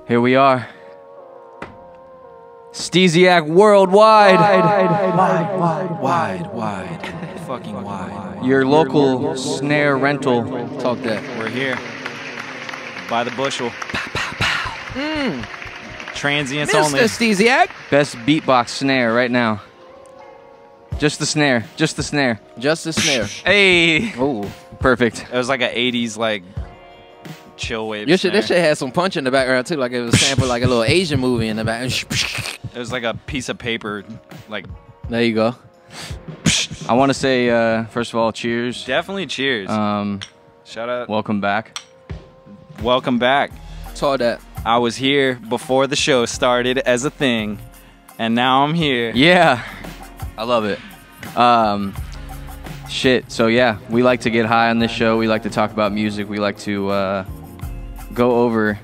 Here we are. Steeziak Worldwide. Wide. Fucking wide. Your local snare rental. Talk that. We're here. By the bushel. Transients only. Mr. Steeziak. Best beatbox snare right now. Just the snare. Just the snare. Just the snare. Hey. Oh, Perfect. It was like an 80s like chill wave. this shit had some punch in the background too, like it was sampled like a little Asian movie in the back. It was like a piece of paper, like. There you go. I want to say, first of all, cheers. Definitely cheers. Shout out. Welcome back. Welcome back. Saw that. I was here before the show started as a thing, and now I'm here. Yeah. I love it. Shit. So yeah, we like to get high on this show. We like to talk about music. We like to go over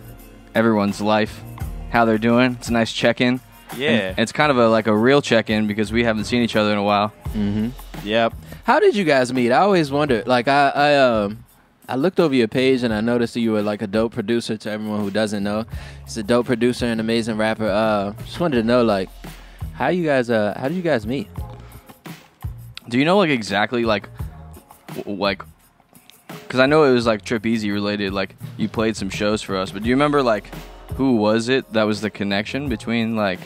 everyone's life, how they're doing. It's a nice check-in. Yeah. And it's kind of like a real check-in because we haven't seen each other in a while. Mm-hmm. Yep. How did you guys meet? I always wondered. Like I looked over your page and I noticed that you were like a dope producer. To everyone who doesn't know, he's a dope producer and amazing rapper. Just wanted to know, like, how did you guys meet? Do you know like exactly like because I know it was like Trip Easy related. Like you played some shows for us, but do you remember like who was it that was the connection between like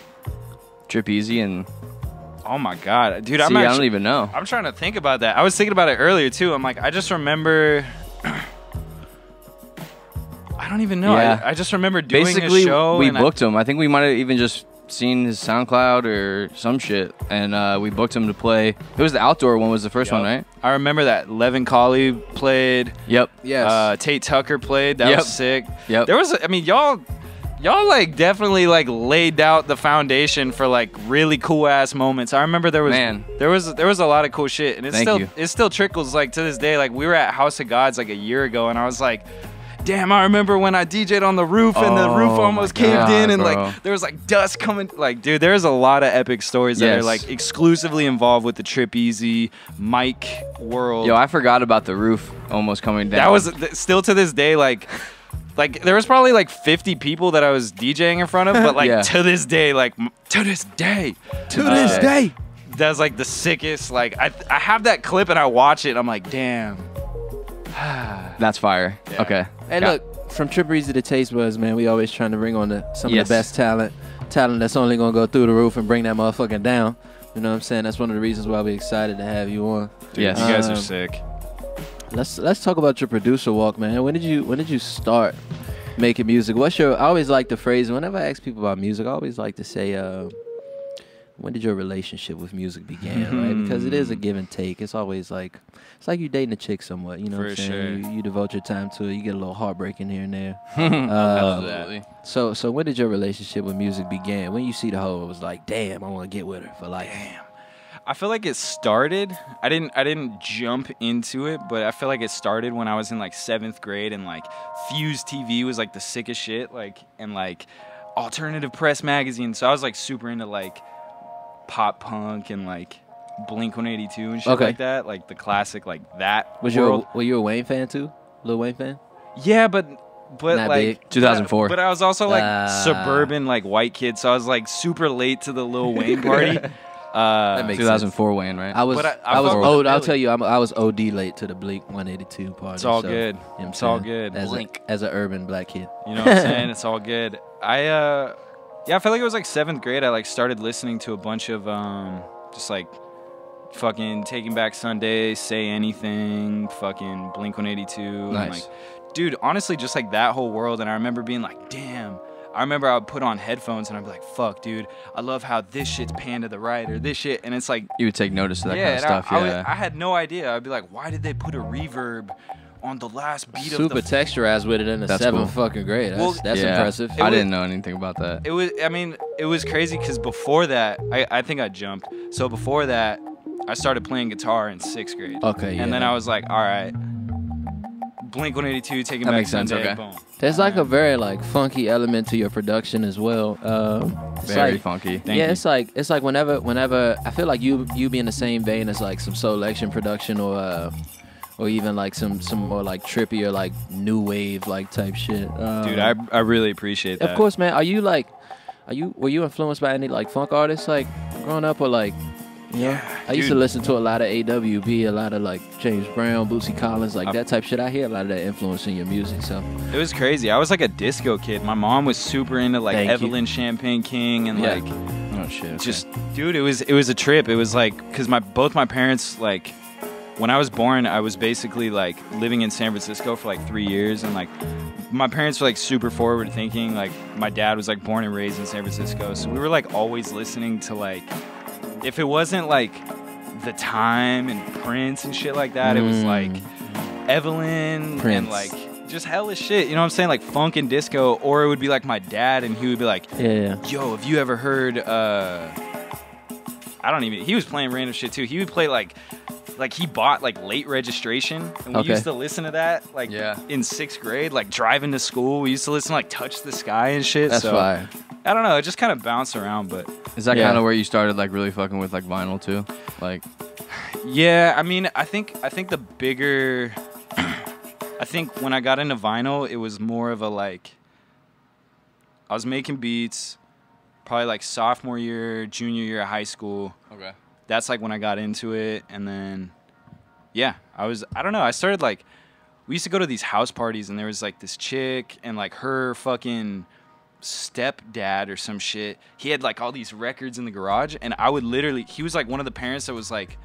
Trip Easy and? Oh my god, dude! I don't even know. I'm trying to think about that. I was thinking about it earlier too. I'm like, I just remember. I don't even know. Yeah. I just remember doing Basically, a show. we booked him. I think we might have even just seen his SoundCloud or some shit, and we booked him to play. It was the outdoor one. Was the first one, right? I remember that. Levin Colley played. Yep. Yes. Tate Tucker played. That was sick. Yep. There was. I mean, y'all like definitely like laid out the foundation for like really cool ass moments. I remember there was a lot of cool shit, and it still trickles like to this day. Like we were at House of Gods like a year ago, and I was like, damn, I remember when I DJ'd on the roof and the roof almost caved in, and like there was like dust coming. Like, dude, there's a lot of epic stories that are like exclusively involved with the Trip Easy mic world. Yo, I forgot about the roof almost coming down. That was still to this day like there was probably like 50 people that I was DJing in front of, but like to this day, that's like the sickest. Like I have that clip and I watch it and I'm like, damn. That's fire. Yeah. Okay. And look, from Trip Easy to TASTEBUDS, man, we always trying to bring on some of the best talent that's only gonna go through the roof and bring that motherfucking down. You know what I'm saying? That's one of the reasons why we're excited to have you on. Dude, you guys are sick. Let's talk about your producer walk, man. When did you start making music? I always like the phrase, whenever I ask people about music, I always like to say, when did your relationship with music begin, right? Because it is a give and take. It's always like, it's like you dating a chick somewhat, you know what I'm saying? Sure. You devote your time to it. You get a little heartbreaking here and there. Absolutely. So when did your relationship with music begin? When you see the hoe, it was like, damn, I want to get with her for life. Damn. I feel like it started. I didn't jump into it, but I feel like it started when I was in like 7th grade, and like Fuse TV was like the sickest shit, like, and like Alternative Press magazine. So I was like super into like pop punk and like Blink-182 and shit like that, like the classic like that. Were you a Wayne fan too? Lil Wayne fan? Yeah, but Not like big. 2004. But I was also like suburban like white kid, so I was like super late to the Lil Wayne party. That makes 2004 Wayne, right? I was old. I'll tell you, I was OD late to the Blink-182 party. It's all so, good. You know what I'm It's all saying? good. As an urban black kid. You know what I'm saying? It's all good. I feel like it was like 7th grade. I like started listening to a bunch of just like fucking Taking Back Sunday, Say Anything, fucking Blink-182. Nice. And like, dude, honestly, just like that whole world. And I remember being like, damn. I remember I would put on headphones and I'd be like, fuck, dude, I love how this shit's panned to the right or this shit. And it's like, You would take notice of that kind of and stuff. I had no idea. I'd be like, why did they put a reverb on the last beat of the Super texturized with it in the That's 7th cool. fucking grade. That's Yeah. impressive. I didn't know anything about that. It was crazy because before that, I think I jumped. So before that, I started playing guitar in 6th grade. Okay, And then I was like, all right, Blink-182, Taking Back makes sense, Sunday, okay. boom. There's like a very like funky element to your production as well. Very like, funky. Thank you. It's like whenever I feel like you be in the same vein as like some Soul Action production or or even like some more like trippy or like new wave like type shit. Dude, I really appreciate that. Of course, man. Were you influenced by any like funk artists like growing up, or like? Yeah, I used to listen to a lot of AWB, a lot of like James Brown, Bootsy Collins, like that type shit. I hear a lot of that influence in your music. So it was crazy. I was like a disco kid. My mom was super into like Evelyn Champagne King and like, oh shit, okay. Just dude, it was a trip. It was like because both my parents like when I was born, I was basically like living in San Francisco for like 3 years, and like my parents were like super forward thinking. Like my dad was like born and raised in San Francisco, so we were like always listening to like. If it wasn't like The Time and Prince and shit like that, it was like Evelyn Prince. And like just hella shit. You know what I'm saying? Like funk and disco. Or it would be like my dad, and he would be like, yo, have you ever heard he was playing random shit too. He would play like he bought like Late Registration, and we used to listen to that like in 6th grade, like driving to school. We used to listen to like Touch the Sky and shit. That's fire. I don't know, it just kind of bounced around, but is that kind of where you started like really fucking with like vinyl too? Like yeah, I mean, I think the bigger I think when I got into vinyl, it was more of a like I was making beats probably like sophomore year, junior year of high school. Okay. That's like when I got into it, and then I don't know, I started like we used to go to these house parties, and there was like this chick and like her fucking stepdad or some shit. He had like all these records in the garage, and I would literally, he was like one of the parents that was like,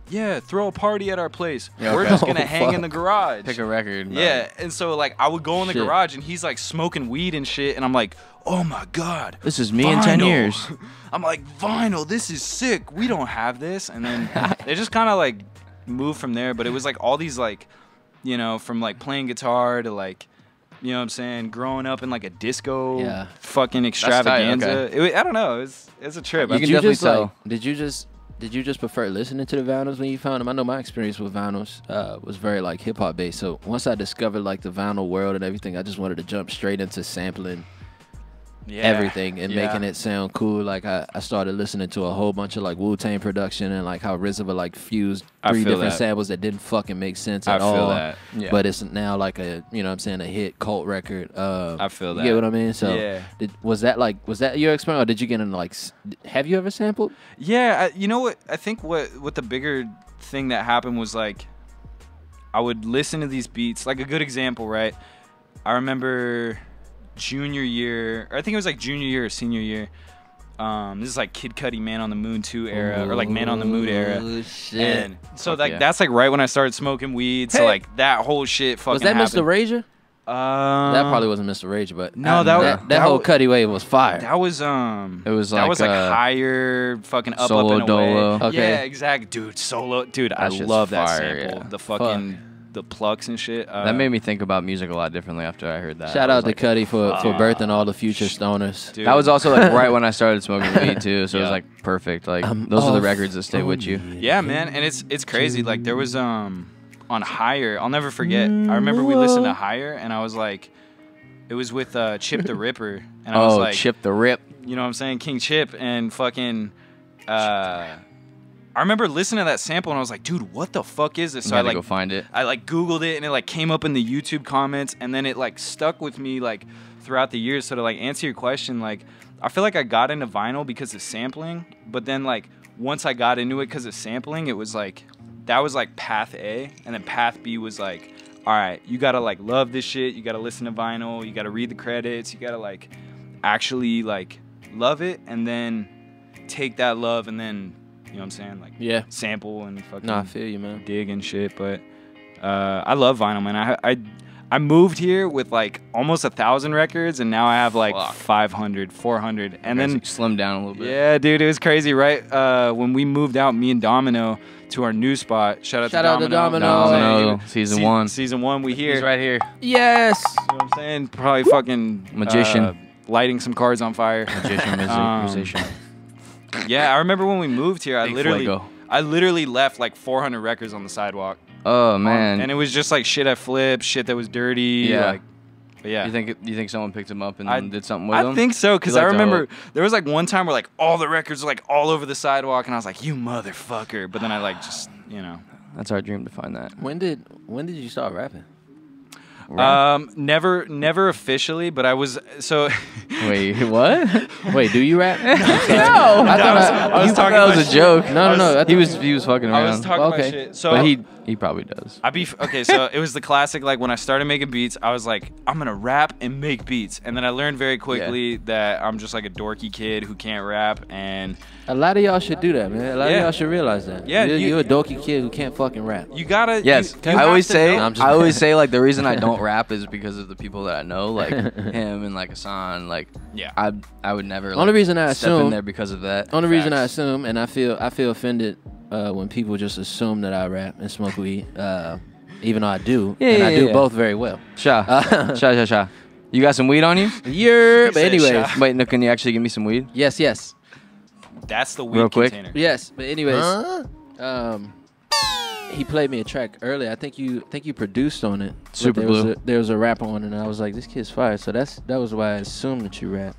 yeah, throw a party at our place. We're just gonna hang in the garage, pick a record. Yeah, and so like I would go in the garage, and he's like smoking weed and shit, and I'm like, oh my god, this is me in 10 years. I'm like, vinyl, this is sick. We don't have this. And then it just kind of like moved from there. But it was like all these like, you know, from like playing guitar to like, you know what I'm saying, growing up in like a disco fucking extravaganza. Tight, okay. I don't know. It was a trip. You can definitely tell. Did you just prefer listening to the vinyls when you found them? I know my experience with vinyls was very like hip hop based. So once I discovered like the vinyl world and everything, I just wanted to jump straight into sampling everything and making it sound cool. Like I started listening to a whole bunch of like Wu-Tang production, and like how RZA would like fused 3 different samples that didn't fucking make sense at all. That. Yeah. But it's now like a, you know what I'm saying, a hit cult record. I feel that. You get what I mean? So was that your experience, or did you get into like, have you ever sampled? Yeah, you know what? I think what the bigger thing that happened was like I would listen to these beats. Like a good example, right? I remember junior year, or I think it was like junior year or senior year. This is like Kid Cudi Man on the Moon 2 era, or like Man on the Mood era. Shit. And so like that's like right when I started smoking weed. So like that whole shit fucking was that happened. Mr. Rager? That probably wasn't Mr. Rager, but no, that whole Cudi wave was fire. That was it was like that was like higher fucking up Solo and Dolo. away. Okay. Yeah, exactly, dude. Solo, dude. I love that sample. Yeah. The fucking the plucks and shit. That made me think about music a lot differently after I heard that. Shout out to Cudi for birthing all the future stoners. Dude. That was also like right when I started smoking weed too, so it was like perfect. Like those are the records that stay with you. Yeah, man, and it's crazy. Like there was on Higher. I'll never forget. I remember we listened to Higher, and I was like, it was with Chip the Ripper, and I was like, Chip the Rip. You know what I'm saying, King Chip, and fucking. I remember listening to that sample, and I was like, dude, what the fuck is this? So I like go find it. I like Googled it, and it like came up in the YouTube comments, and then it like stuck with me like throughout the years. So to like answer your question, like I feel like I got into vinyl because of sampling, but then like once I got into it because of sampling, it was like that was like path A, and then path B was like, all right, you gotta like love this shit, you gotta listen to vinyl, you gotta read the credits, you gotta like actually like love it, and then take that love and then, you know what I'm saying, like sample and fucking I feel you, man. Dig and shit. But I love vinyl, man. I moved here with like almost 1,000 records, and now I have like 500, 400, and then slimmed down a little bit. Yeah, dude, it was crazy, right? When we moved out, me and Domino, to our new spot. Shout out to Domino. Domino. Season 1. Season 1, we here. He's right here. Yes. You know what I'm saying? Probably fucking magician. Lighting some cards on fire. Magician, musician. Yeah, I remember when we moved here, I literally left like 400 records on the sidewalk. Oh man! And it was just like shit I flipped, shit that was dirty. Yeah. Like, but yeah. You think someone picked them up and did something with them? I think so, because I remember there was like one time where like all the records were like all over the sidewalk, and I was like, you motherfucker. But then I like just, you know. That's our dream to find that. When did you start rapping? Never officially, but I was so. Wait, what? Wait, do you rap? No, I was talking. That was a joke. No. He was fucking around. I was talking about shit. So, but he probably does. Okay. So it was the classic. Like when I started making beats, I was like, I'm gonna rap and make beats, and then I learned very quickly that I'm just like a dorky kid who can't rap. And a lot of y'all should do that, man. A lot of y'all should realize that. Yeah, you're a dorky kid who can't fucking rap. You gotta. Yes, you I always say. No, I always say like the reason I don't rap is because of the people that I know, like him and like Hassan. Like, I would never. Like, only reason I step assume in there because of that. Only reason I assume, and I feel offended when people just assume that I rap and smoke weed, even though I do, and I do both very well. Sha. You got some weed on you? Yeah, but anyways. Wait, no, can you actually give me some weed? Yes. That's the weed real quick. container. Yes, but anyways, he played me a track earlier. I think you produced on it. Super Blue. There was a rapper on it, and I was like, this kid's fire. So that was why I assumed that you rap.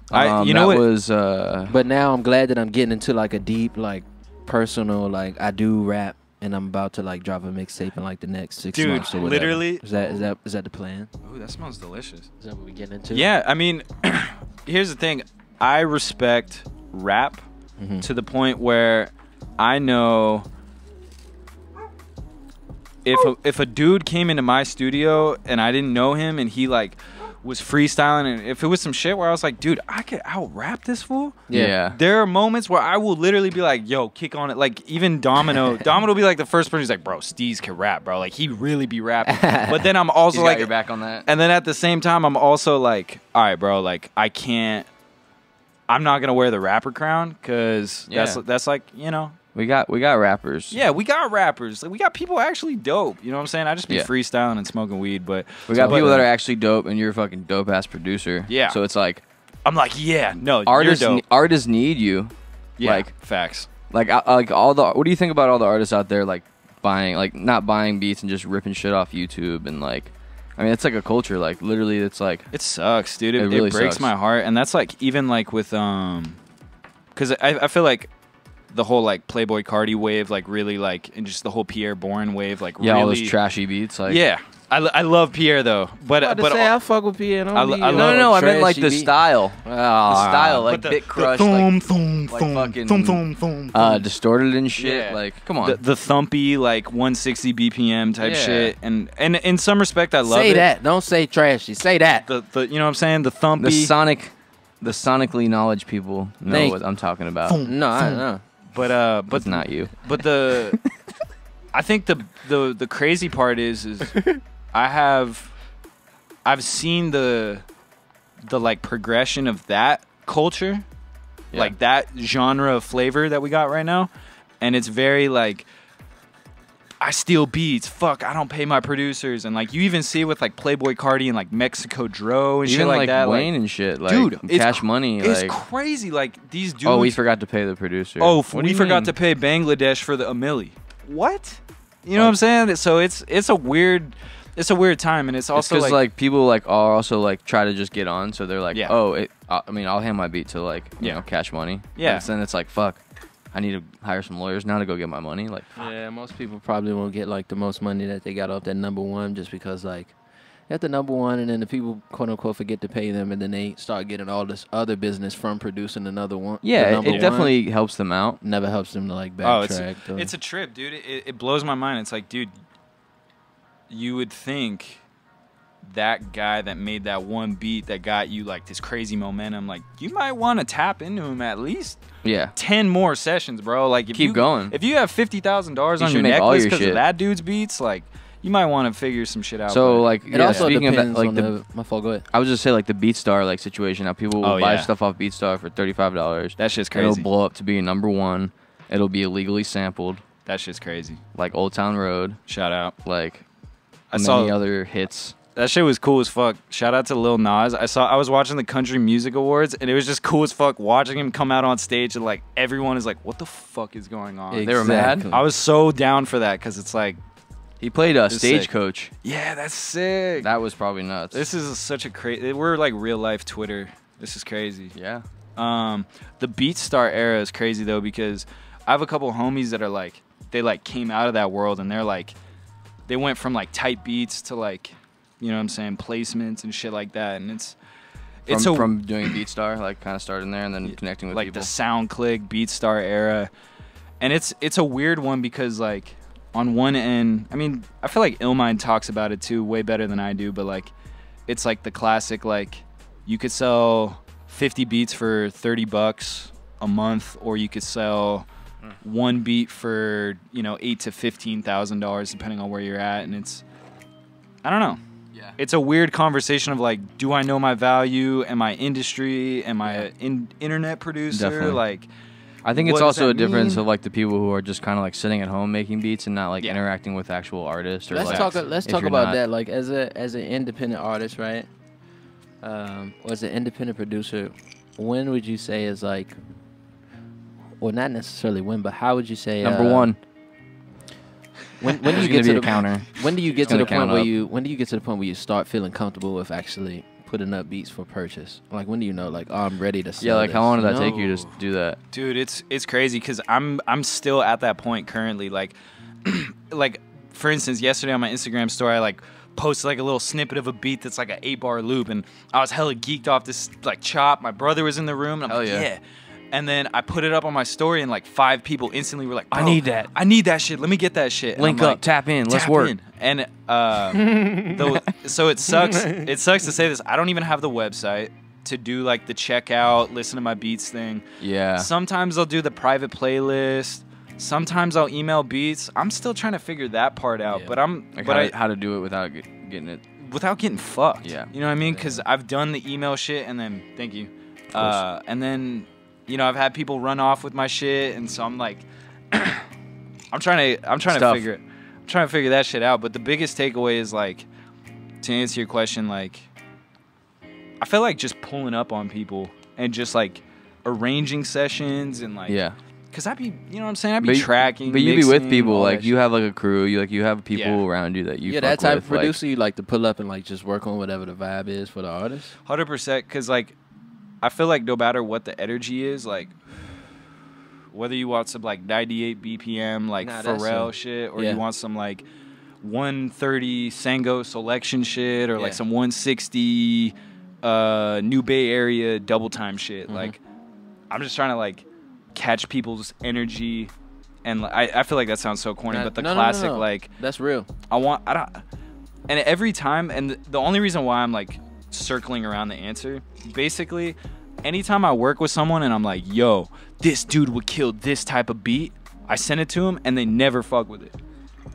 You know what? Was but now I'm glad that I'm getting into like a deep, like personal, like I do rap, and I'm about to like drop a mixtape in like the next 6 months or whatever. Literally. Is that the plan? Ooh, that smells delicious. Is that what we getting into? Yeah, I mean, here's the thing. I respect rap to the point where I know if a dude came into my studio and I didn't know him and he like was freestyling, and if it was some shit where I was like, dude, I could out rap this fool. Yeah. There are moments where I will literally be like, yo, kick on it. Like even Domino will be like the first person who's like, bro, Steez can rap, bro. Like he really be rapping. But then I'm also He's like, got your back on that. and then at the same time, I'm also like, all right, bro, like I'm not gonna wear the rapper crown because that's like, you know. We got rappers. Yeah, we got rappers. Like, we got people actually dope. You know what I'm saying? I just be freestyling and smoking weed, but we got people that are actually dope, and you're a fucking dope ass producer. Yeah. So it's like I'm like, no, artists you're dope. Artists need you. Yeah, like facts. Like all the. What do you think about all the artists out there like buying, like not buying beats and just ripping shit off YouTube and like. I mean, it's like a culture. Like literally, it's like it sucks, dude. It really breaks sucks. my heart, and that's like even like with because I feel like the whole like Playboy Cardi wave, like really like, and just the whole Pierre Bourne wave, like really, all those trashy beats, like I love Pierre though, but I fuck with Pierre. I meant like the style, like Bit Crush, like fucking distorted and shit. Like, come on, the thumpy like 160 BPM type shit, and in some respect I love it. Say that, don't say trashy. Say that. The you know what I'm saying? The thumpy, the sonically knowledge people know what I'm talking about. No, I know. But it's not you. But I think the crazy part is I've seen the like progression of that culture, like that genre of flavor that we got right now, and it's very like I steal beats, fuck, I don't pay my producers, and like you even see it with like Playboy Cardi and like Mexico Dro and even shit like that, Wayne like, and shit, like dude, Cash Money, it's like crazy. Like these dudes. Oh, we forgot to pay the producer. Oh, we forgot to pay Bangladesh for the $1 million. What? You know what I'm saying? So it's a weird time, and it's also because like people like are also like try to just get on, so they're like, oh, I mean, I'll hand my beat to like you know Cash Money. Yeah. And then it's like, fuck, I need to hire some lawyers now to go get my money. Like, yeah, most people probably won't get like the most money that they got off that #1 just because like at the #1, and then the people quote unquote forget to pay them, and then they start getting all this other business from producing another one. Yeah, it definitely helps them out. Never helps them to like backtrack. Oh, it's a trip, dude. It blows my mind. It's like, dude, you would think that guy that made that one beat that got you like this crazy momentum, like you might want to tap into him at least 10 more sessions, bro. Like if keep going. If you have $50,000 on your necklace because of that dude's beats, like you might want to figure some shit out. So like it also depends of that, like on my fault. Go ahead. I was just say like the BeatStar like situation. How people will buy stuff off BeatStar for $35. That shit's crazy. It'll blow up to be #1. It'll be illegally sampled. That shit's crazy. Like Old Town Road. Shout out. Like I saw many other hits. That shit was cool as fuck. Shout out to Lil Nas. I was watching the Country Music Awards, and it was just cool as fuck watching him come out on stage, and like everyone is like, "What the fuck is going on?" Exactly. They were mad. I was so down for that because it's like he played a Stagecoach. Yeah, that's sick. That was probably nuts. This is such a crazy. We're like real life Twitter. This is crazy. Yeah. The BeatStar era is crazy though because I have a couple homies that are like they like came out of that world, and they're like, they went from like tight beats to like, you know what I'm saying, placements and shit like that. And it's from doing BeatStar, like kind of starting there and then connecting with like people. The SoundClick, BeatStar era. And it's a weird one because like on one end, I mean, I feel like Illmind talks about it too way better than I do, but like it's like the classic, like you could sell 50 beats for $30 a month, or you could sell one beat for, you know, $8,000 to $15,000 depending on where you're at. And it's, I don't know. Yeah. It's a weird conversation of like, do I know my value? Am I industry? Am I an internet producer? Definitely. Like, I think it's also a difference of like the people who are just kind of like sitting at home making beats and not like interacting with actual artists. Or let's talk about that. Like as an independent artist, right? Or as an independent producer, when would you say is like, well, not necessarily when, but how would you say number one? When do you get to the counter? When do you get to the point where you start feeling comfortable with actually putting up beats for purchase? Like when do you know, like, oh, I'm ready to sell? Yeah, like this? how long did that take you to do that? Dude, it's crazy because I'm still at that point currently. Like, like for instance, yesterday on my Instagram story, I like posted like a little snippet of a beat that's like an 8-bar loop, and I was hella geeked off this like chop. My brother was in the room, and I'm like, yeah. And then I put it up on my story, and like 5 people instantly were like, I need that. I need that shit. Let me get that shit. Link up, like, tap in, let's work. In. And so it sucks. It sucks to say this. I don't even have the website to do like the checkout, listen to my beats thing. Yeah. Sometimes I'll do the private playlist. Sometimes I'll email beats. I'm still trying to figure that part out. Yeah. But how to do it without getting it. Without getting fucked. Yeah. You know what I mean? Because I've done the email shit, and then thank you. And then, you know, I've had people run off with my shit, and so I'm like, I'm trying to figure that shit out. But the biggest takeaway is like, to answer your question, like, I feel like just pulling up on people and just like arranging sessions and like, because I'd be, you know what I'm saying, I'd be tracking, but you'd be with people, like you have like a crew, you have people around you that you that type of producer, you like to pull up and like just work on whatever the vibe is for the artist. 100%, because like I feel like no matter what the energy is, like whether you want some like 98 BPM like Pharrell shit, or you want some like 130 Sango selection shit, or like some 160 New Bay Area double time shit. Like I'm just trying to like catch people's energy, and I feel like that sounds so corny, but the classic like that's real. And every time, and the only reason why I'm like circling around the answer, basically, anytime I work with someone and I'm like, yo, this dude would kill this type of beat, I send it to them and they never fuck with it.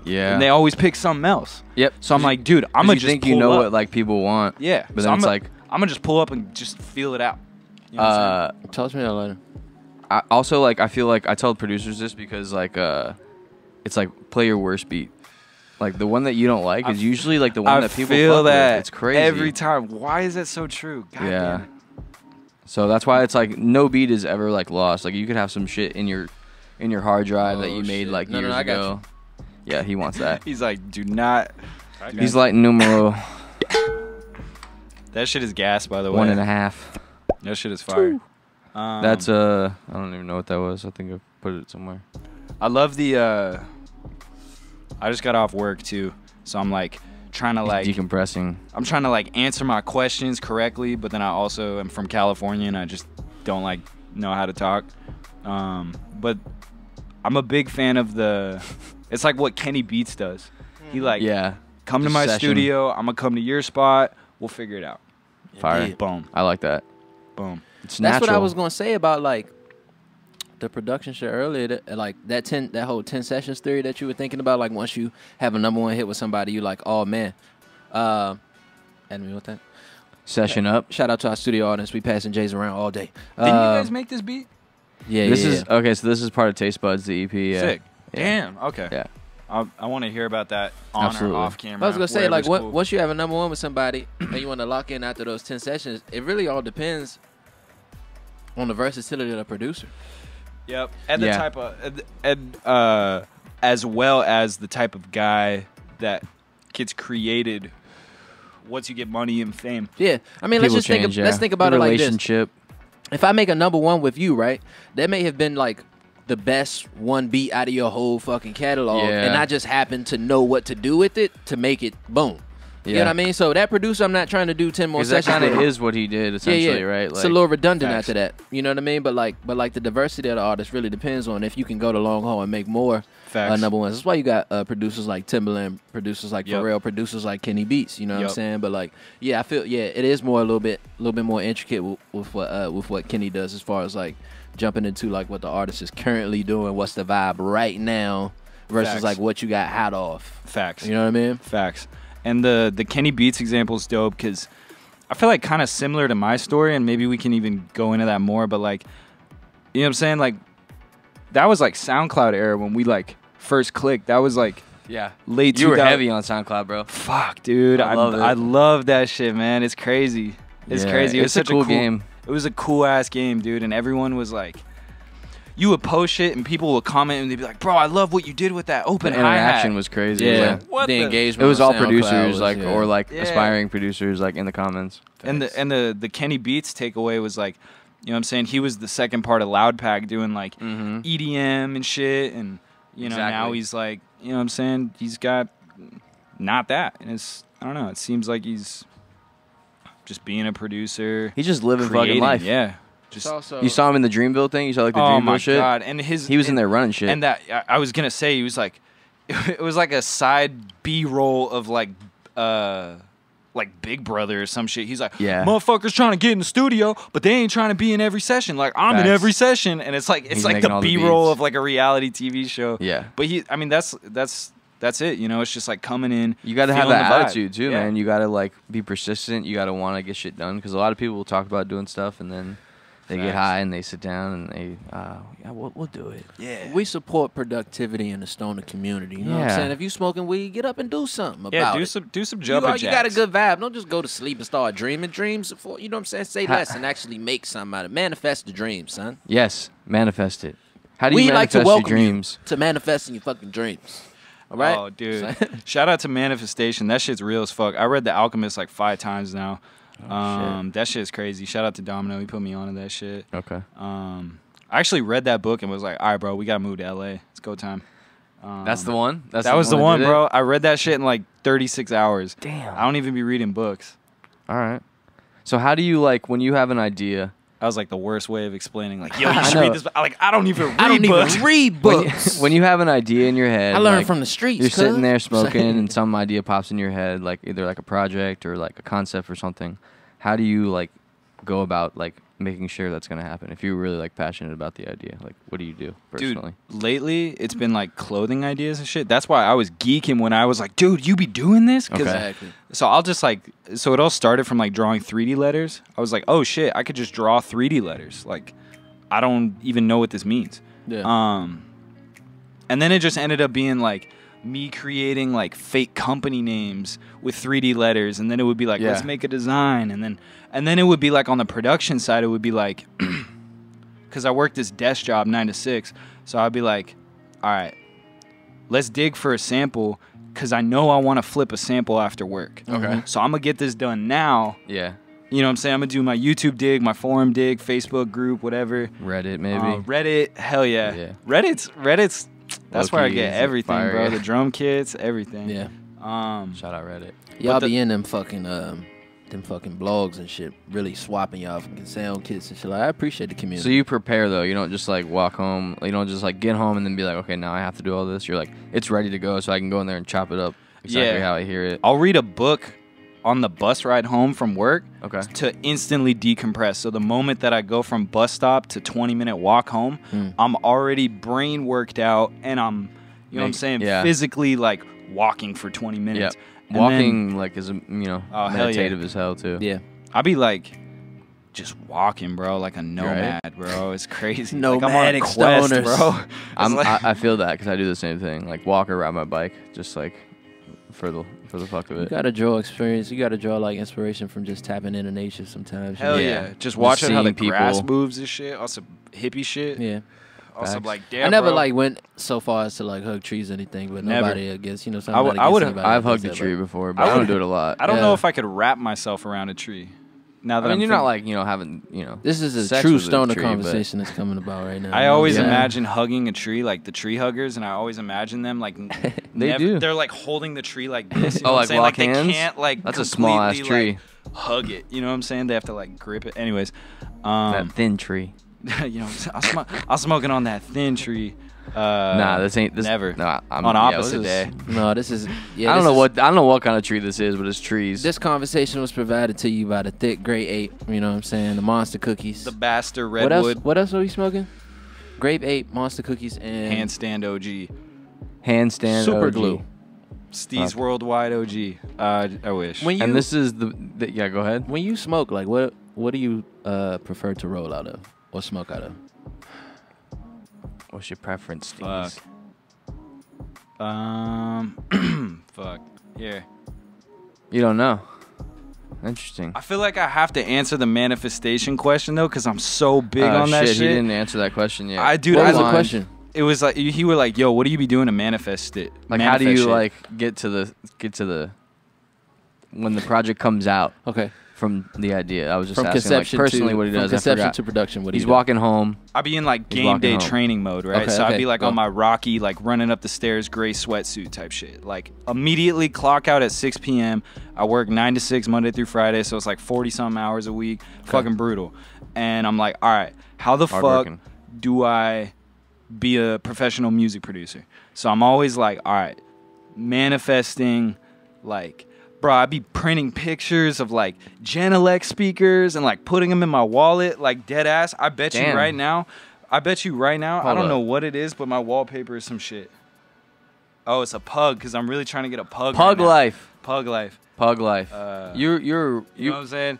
Yeah. And they always pick something else. Yep. So I'm like, dude, I'm gonna just think you know what like people want. Yeah. But then it's like, I'm gonna just pull up and just feel it out. You know what I'm saying? Tell me that later. I also like, I feel like I tell producers this because like it's like play your worst beat. Like the one that you don't like is usually like the one that people fuck with. It's crazy every time. Why is that so true? God damn it. So that's why it's like no beat is ever like lost. Like you could have some shit in your hard drive that you made like years ago. Yeah, he wants that. He's like, do not. He's like numero. That shit is gas, by the way. 1.5. That shit is fire. That's I don't even know what that was. I think I put it somewhere. I love the I just got off work too, so I'm like trying to like decompressing. I'm trying to like answer my questions correctly, but then I also am from California and I just don't like know how to talk. But I'm a big fan of the. It's like what Kenny Beats does. He like come to my studio. I'm gonna come to your spot. We'll figure it out. Fire. Boom. I like that. Boom. It's natural. That's what I was gonna say about like the production shit earlier, like that whole 10 sessions theory that you were thinking about. Like once you have a #1 hit with somebody, you like, oh man. And me with that. Session up. Shout out to our studio audience. We passing J's around all day. Didn't you guys make this beat? Yeah. This is okay. So this is part of TasteBuds, the EP. Sick. Yeah. Damn. Okay. Yeah. I want to hear about that on or off camera. I was gonna say like once you have a #1 with somebody and you want to lock in after those 10 sessions, it really all depends on the versatility of the producer. Yep, and the type of, as well as the type of guy that gets created once you get money and fame. Yeah, I mean, let's think about it like this. Relationship. If I make a #1 with you, right, that may have been like the best one beat out of your whole fucking catalog, and I just happen to know what to do with it to make it boom. You know what I mean? So that producer, I'm not trying to do 10 more sessions. That kind of is what he did, essentially, right? Like, it's a little redundant after that. You know what I mean? But like the diversity of the artist really depends on if you can go the long haul and make more number ones. That's why you got producers like Timbaland, producers like Pharrell, producers like Kenny Beats. You know what I'm saying? But like, I feel it is more a little bit more intricate with what Kenny does as far as like jumping into like what the artist is currently doing, what's the vibe right now versus like what you got hot off. Facts. You know what I mean? Facts. And the Kenny Beats example is dope because I feel like kind of similar to my story, and maybe we can even go into that more. But like, you know what I'm saying? Like, that was like SoundCloud era when we like first clicked. That was like late. You were heavy on SoundCloud, bro. Fuck, dude. I love that shit, man. It's crazy. It's crazy. It was such a cool game. It was a cool ass game, dude. And everyone was like, you would post shit and people would comment and they'd be like, "Bro, I love what you did with that open hi-hat." The interaction was crazy. Yeah, like, the engagement. It was all producers, like or like aspiring producers, like in the comments. And the Kenny Beats takeaway was like, you know what I'm saying? He was the second part of Loud Pack doing like EDM and shit, and you know now he's like, you know what I'm saying? He's got not that, and it's I don't know. It seems like he's just being a producer. He's just living fucking life. Yeah. Also, you saw him in the Dreamville thing. You saw like the Dreamville shit. Oh my god! And he was in there running shit. And that I was gonna say, he was like, it was like a side B-roll of like Big Brother or some shit. He's like, motherfuckers trying to get in the studio, but they ain't trying to be in every session. Like I'm in every session, and it's like the B-roll of like a reality TV show. Yeah. But that's it. You know, it's just like coming in. You got to have that attitude too, man. You got to like be persistent. You got to want to get shit done because a lot of people will talk about doing stuff and then they get high and they sit down and they, we'll do it. Yeah. We support productivity in the stoner community. You know what I'm saying? If you smoking weed, get up and do something about it. Do some jumping jacks. You got a good vibe. Don't just go to sleep and start dreaming dreams. You know what I'm saying? Say less and actually make something out of it. Manifest the dream, son. Yes, manifest it. How do you manifest your dreams? To manifesting your fucking dreams. All right? Oh, dude. Shout out to Manifestation. That shit's real as fuck. I read The Alchemist like 5 times now. Shit. That shit's crazy. Shout out to Domino. He put me onto that shit. Okay. I actually read that book and was like, all right, bro, we got to move to LA. It's go time. That's the one? That was the one, bro. I read that shit in like 36 hours. Damn. I don't even be reading books. All right. So how do you, like, when you have an idea... That was like the worst way of explaining, like, yo, you should read this. Like, I don't even read books. When you have an idea in your head, I learned from the streets. You're sitting there smoking, and some idea pops in your head, like either like a project or like a concept or something. How do you like go about like making sure that's gonna happen? If you're really like passionate about the idea, like what do you do personally? Dude, lately it's been like clothing ideas and shit. That's why I was geeking when I was like, dude, you be doing this? Exactly. So I'll just like, so it all started from like drawing 3D letters. I was like, oh shit, I could just draw 3D letters. Like, I don't even know what this means. Yeah. And then it just ended up being like me creating like fake company names with 3D letters, and then it would be like, let's make a design, and then it would be like on the production side, it would be like, because I worked this desk job 9 to 6, so I'd be like, all right, let's dig for a sample, because I know I want to flip a sample after work. Okay. So I'm gonna get this done now. Yeah. You know what I'm saying? I'm gonna do my YouTube dig, my forum dig, Facebook group, whatever. Reddit maybe. Reddit, hell yeah. Reddit's. That's where I get everything, bro. The drum kits, everything. Yeah. Shout out Reddit. Y'all be in them fucking blogs and shit, really swapping y'all fucking sound kits and shit. Like, I appreciate the community. So you prepare though. You don't just like walk home. You don't just like get home and then be like, okay, now I have to do all this. You're like, it's ready to go, so I can go in there and chop it up exactly how I hear it. I'll read a book on the bus ride home from work to instantly decompress. So the moment that I go from bus stop to 20-minute walk home, I'm already brain worked out, and I'm, you know what I'm saying, physically like walking for 20 minutes. Yeah. Walking like is meditative as hell too. Yeah. I'll be like just walking, bro, like a nomad, bro. It's crazy. Nomadic like I'm on a quest, bro. I feel that because I do the same thing. Like walk or ride my bike, just like for the fuck of it. You gotta draw experience. You gotta draw like inspiration from just tapping into nature sometimes. Hell yeah. Just watching how the grass moves and shit. Also hippie shit. Yeah. Also like damn. I never bro. like went so far as to like hug trees or anything, but nobody against I've hugged a tree before, but I don't do it a lot. I don't know if I could wrap myself around a tree. Now that I mean, you're not like, you know, having, you know. This is a sex true with stoner tree, conversation that's coming about right now. I always imagine hugging a tree, like the tree huggers, and I always imagine them like they're like holding the tree like this. You know what I'm saying? Like hands? they can't like that's a small ass tree. Like, hug it. You know what I'm saying? They have to like grip it. Anyways, that thin tree. You know, I'm smoking on that thin tree. Nah, this ain't this. Never. Nah, I'm on opposite day. No, this is. Yeah, I don't know what kind of tree this is, but it's trees. This conversation was provided to you by the thick Grape 8. You know what I'm saying? The monster cookies. The bastard redwood. What else are we smoking? Grape 8, monster cookies, and handstand OG. Handstand super OG. glue. Steeziak Worldwide OG. I wish. And this is the yeah. Go ahead. When you smoke, like what do you prefer to roll out of or smoke out of? What's your preference, Steez? Fuck. Yeah. You don't know. Interesting. I feel like I have to answer the manifestation question though, because I'm so big on that shit. He didn't answer that question yet. What was the question? It was like he were like, "Yo, what do you be doing to manifest it?" Like, how do you like get to the when the project comes out? Okay. From the idea, I was just from asking like, personally what he does. From conception to production, what he's walking home. I'd be in like game day training mode, right? Okay, so I'd be like on my Rocky, like running up the stairs, gray sweatsuit type shit. Like immediately clock out at 6 p.m. I work 9 to 6 Monday through Friday, so it's like 40-something hours a week. Fucking brutal. And I'm like, all right, how the fuck do I be a professional music producer? So I'm always like, all right, manifesting like. Bro, I'd be printing pictures of like Genelec speakers and like putting them in my wallet, like dead ass. I bet you right now, I don't know what it is, but my wallpaper is some shit. Oh, it's a pug because I'm really trying to get a pug. Pug life. Pug life. Pug life. You know what I'm saying?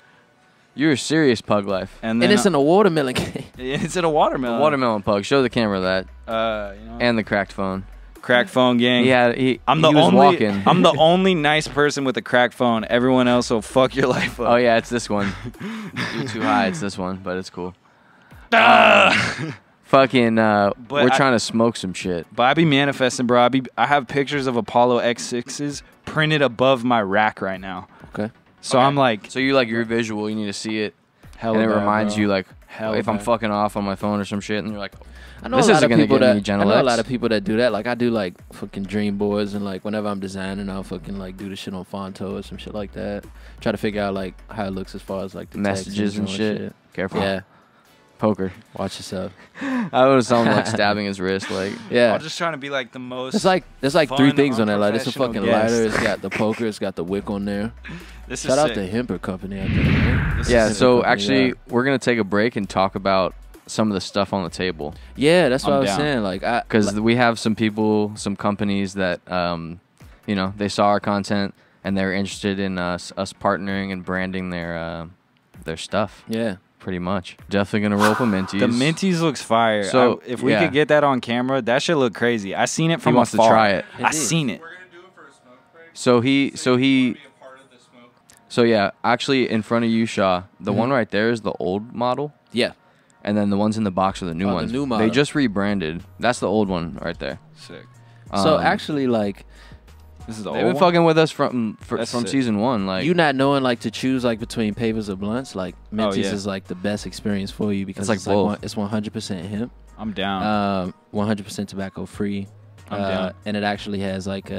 You're a serious pug life. And it's in a watermelon. It's in a watermelon. A watermelon pug. Show the camera that. You know. And the cracked phone. Crack phone gang. I'm the only nice person with a crack phone. Everyone else will fuck your life up. Oh yeah, it's this one. You're too high. It's this one, but it's cool. Fucking. We're trying to smoke some shit. But I be manifesting, bro. I have pictures of Apollo X6s printed above my rack right now. Okay. So I'm like. So you like your visual. You need to see it. And it reminds you like if I'm fucking off on my phone or some shit, and you're like. I know a lot of people that do that. Like I do like fucking dream boards, and like whenever I'm designing, I'll fucking like do the shit on Fonto or some shit like that. Try to figure out like how it looks as far as like the messages and shit. Careful. Yeah. Poker. Watch yourself. I would sound like stabbing his wrist. Like yeah. I'm just trying to be like the most. There's like 3 things on there. Like it's a fucking lighter. It's got the poker. It's got the wick on there. Shout out to Hemper Company. Yeah. So actually, we're gonna take a break and talk about some of the stuff on the table. Yeah, that's what I was saying. Like, because we have some people, some companies that, you know, they saw our content and they're interested in us partnering and branding their stuff. Yeah, pretty much. Definitely gonna roll up a Mintys. The Mintys looks fire. So if we could get that on camera, that should look crazy. I seen it from he wants afar. to try it. I seen it. We're gonna do it for a smoke break. So yeah, actually in front of you, Shaw, the one right there is the old model. Yeah. And then the ones in the box are the new ones. The new model. They just rebranded. That's the old one right there. Sick. So actually, like, this is the they've been fucking with us from season 1. Like you not knowing like to choose like between papers or blunts. Like Mintys is like the best experience for you because it's like it's 100% hemp. I'm down. 100% tobacco free. I'm down. And it actually has like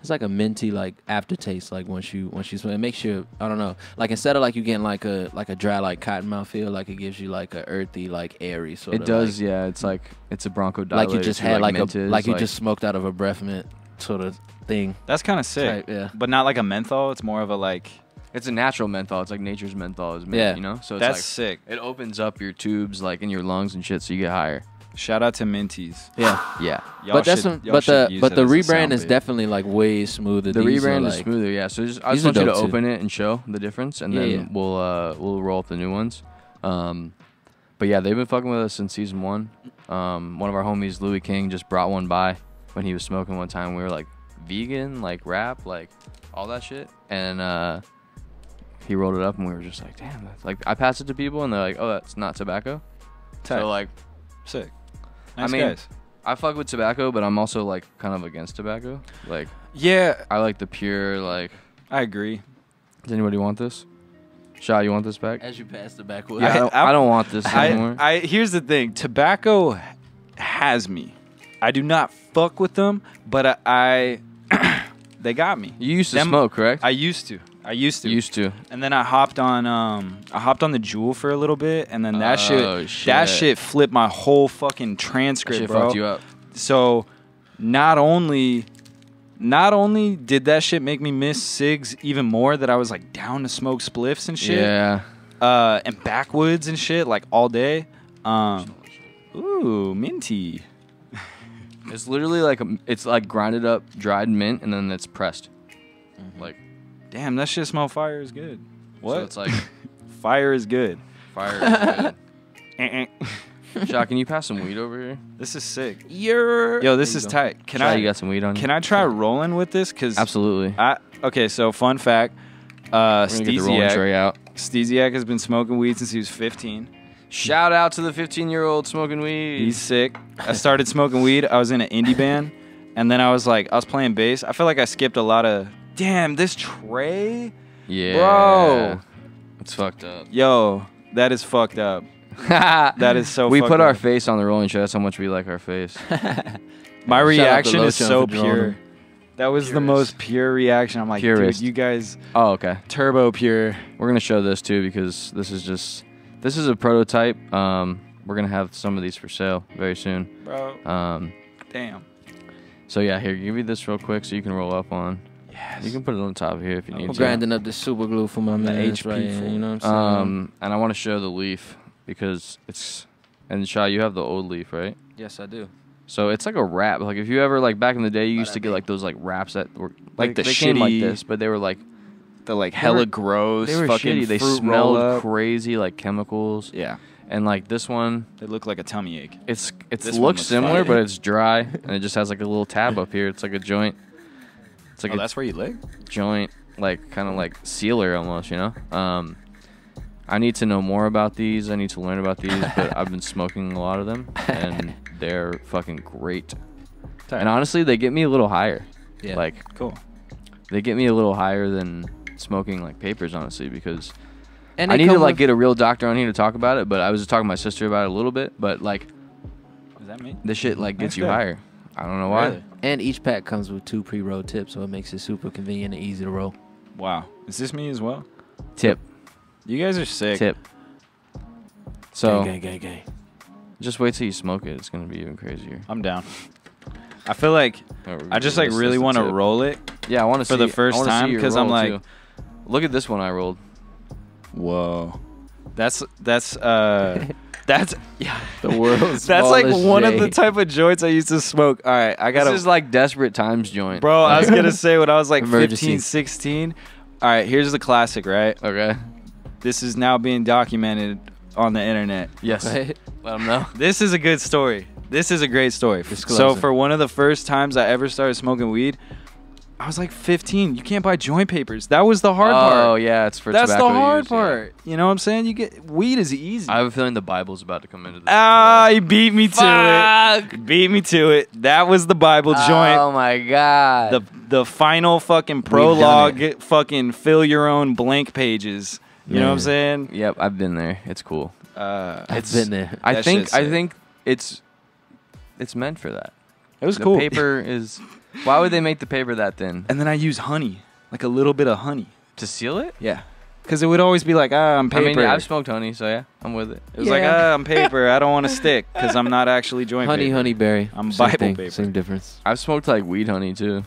it's like a minty like aftertaste like once you smoke. It makes you, I don't know, like instead of like you getting like a dry like cotton mouthfeel, like it gives you like a earthy like airy sort of. It does, like, yeah. It's like it's a bronchodilator. Like you just had like Mintys, you just smoked out of a breath mint sort of thing. That's kind of sick. Type, yeah. But not like a menthol. It's more of a like. It's a natural menthol. It's like nature's menthol is mint, you know. So it's that's like, sick. It opens up your tubes like in your lungs and shit, so you get higher. Shout out to Mintys. Yeah, yeah. But the rebrand is definitely like way smoother. The rebrand is smoother, yeah. So I just want you to open it and show the difference, and then we'll roll up the new ones. But yeah, they've been fucking with us since season 1. One of our homies, Louis King, just brought one by when he was smoking one time. We were like vegan, like wrap, like all that shit, and he rolled it up, and we were just like, damn. That's like I passed it to people, and they're like, oh, that's not tobacco. Tight. So like, sick. Nice guys. I fuck with tobacco, but I'm also like kind of against tobacco. Like, yeah, I like the pure like. I agree. Does anybody want this? Shaw, you want this back? As you pass the back. Yeah, I don't want this anymore. Here's the thing. Tobacco has me. I do not fuck with them, but they got me. You used to smoke, correct? I used to. Used to. And then I hopped on the Juul for a little bit, and then that shit flipped my whole fucking transcript, bro. Fucked you up. So not only did that shit make me miss cigs even more, that I was like down to smoke spliffs and shit. Yeah. And backwoods and shit like all day. Ooh, minty. It's literally like it's like grinded up dried mint and then it's pressed. Like, damn, that shit smell fire is good. What? So it's like fire is good. Fire is good. Shaw, can you pass some weed over here? This is sick. Yo, this is tight. Shaw, you got some weed on you? Can I try rolling with this? Absolutely. Okay, so fun fact. Steeziak has been smoking weed since he was 15. Shout out to the 15-year-old smoking weed. He's sick. I started smoking weed. I was in an indie band, and then I was playing bass. I feel like I skipped a lot of. Damn, this tray. Yeah, bro, it's fucked up. Yo, that is fucked up. That is so. We fucked put up. our face on the rolling show. That's how much we like our face. My reaction is so pure. That was the most pure reaction. I'm like, dude, you guys. Oh, okay. Turbo pure. We're gonna show this too because this is a prototype. We're gonna have some of these for sale very soon. Bro. Damn. So yeah, here, give me this real quick so you can roll up on. Yes. You can put it on top of here if you need to. I'm grinding up the super glue for my man. HP right, you know what I'm saying? And I want to show the leaf because it's. And Shaw, you have the old leaf, right? Yes, I do. So it's like a wrap. Like if you ever like back in the day, you used to get like those like wraps that were like they came like this, but they were like hella gross. They were fucking shitty. They smelled crazy, like chemicals. Yeah. And like this one, they look like a tummy ache. It looks similar, but it's dry and it just has like a little tab up here. It's like a joint. It's like that's where you lick? Joint, like kind of like sealer almost, you know. I need to know more about these. I need to learn about these, but I've been smoking a lot of them, and they're fucking great. And honestly, they get me a little higher. Yeah. Like, cool. They get me a little higher than smoking like papers, honestly, because and I need to like get a real doctor on here to talk about it. But I was just talking to my sister about it a little bit. But like, is that me? This shit like gets you higher. I don't know why. Really? And each pack comes with 2 pre-roll tips, so it makes it super convenient and easy to roll. Wow. Is this me as well? Tip. You guys are sick. Tip. So, gang. Just wait till you smoke it. It's gonna be even crazier. I'm down. I feel like I just like really want to roll it. Yeah, I want to see for the first time because I'm like, too. Look at this one I rolled. Whoa, that's yeah, the world's that's like one J. of the type of joints I used to smoke. All right, I gotta. This is like desperate times joint, bro. I was gonna say when I was like 15, 16. All right, here's the classic, right? Okay. This is now being documented on the internet. Yes. Right. Let them know. This is a good story. This is a great story. So for one of the first times I ever started smoking weed, I was like 15. You can't buy joint papers. That was the hard part. Oh yeah, it's for that's tobacco the hard use, part. Yeah. You know what I'm saying? You get weed is easy. I have a feeling the Bible's about to come into this. Ah, he beat me to it. Beat me to it. That was the Bible joint. Oh my god. The final fucking prologue. Fucking fill your own blank pages. You know what I'm saying? Yep, I've been there. It's cool. I've been there. I think it's meant for that. It was cool. The paper is. Why would they make the paper that thin? And then I use honey, like a little bit of honey to seal it. Yeah, because it would always be like, I'm paper. I mean, I've smoked honey, so yeah, I'm with it. It was like, I'm paper. I don't want to stick because I'm not actually joint paper. Honeyberry. I'm same Bible thing, paper. Same difference. I've smoked like weed honey too.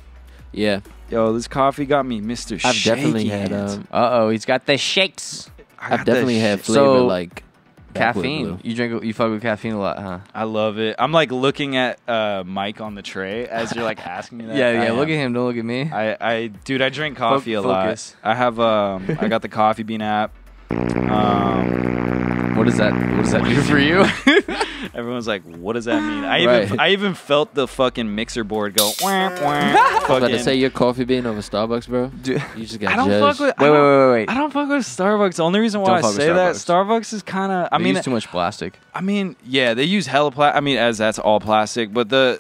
Yeah. Yo, this coffee got me Mr. I've Shaky definitely had. He's got the shakes. I've definitely had flavor like caffeine. You fuck with caffeine a lot, huh? I love it. I'm like looking at Mike on the tray as you're like asking me that. Yeah. Look at him. Don't look at me. Dude, I drink coffee a lot. I have I got the Coffee Bean app. What does that do for you? Everyone's like, what does that mean? I even felt the fucking mixer board go. Wah, wah, I was about to say your Coffee Bean over Starbucks, bro. Dude, you just got I don't judged. fuck with. Wait. I don't fuck with Starbucks. The only reson why I say that Starbucks is kind of. I mean, use too much plastic. I mean, yeah, they use hella plastic. I mean, as that's all plastic, but the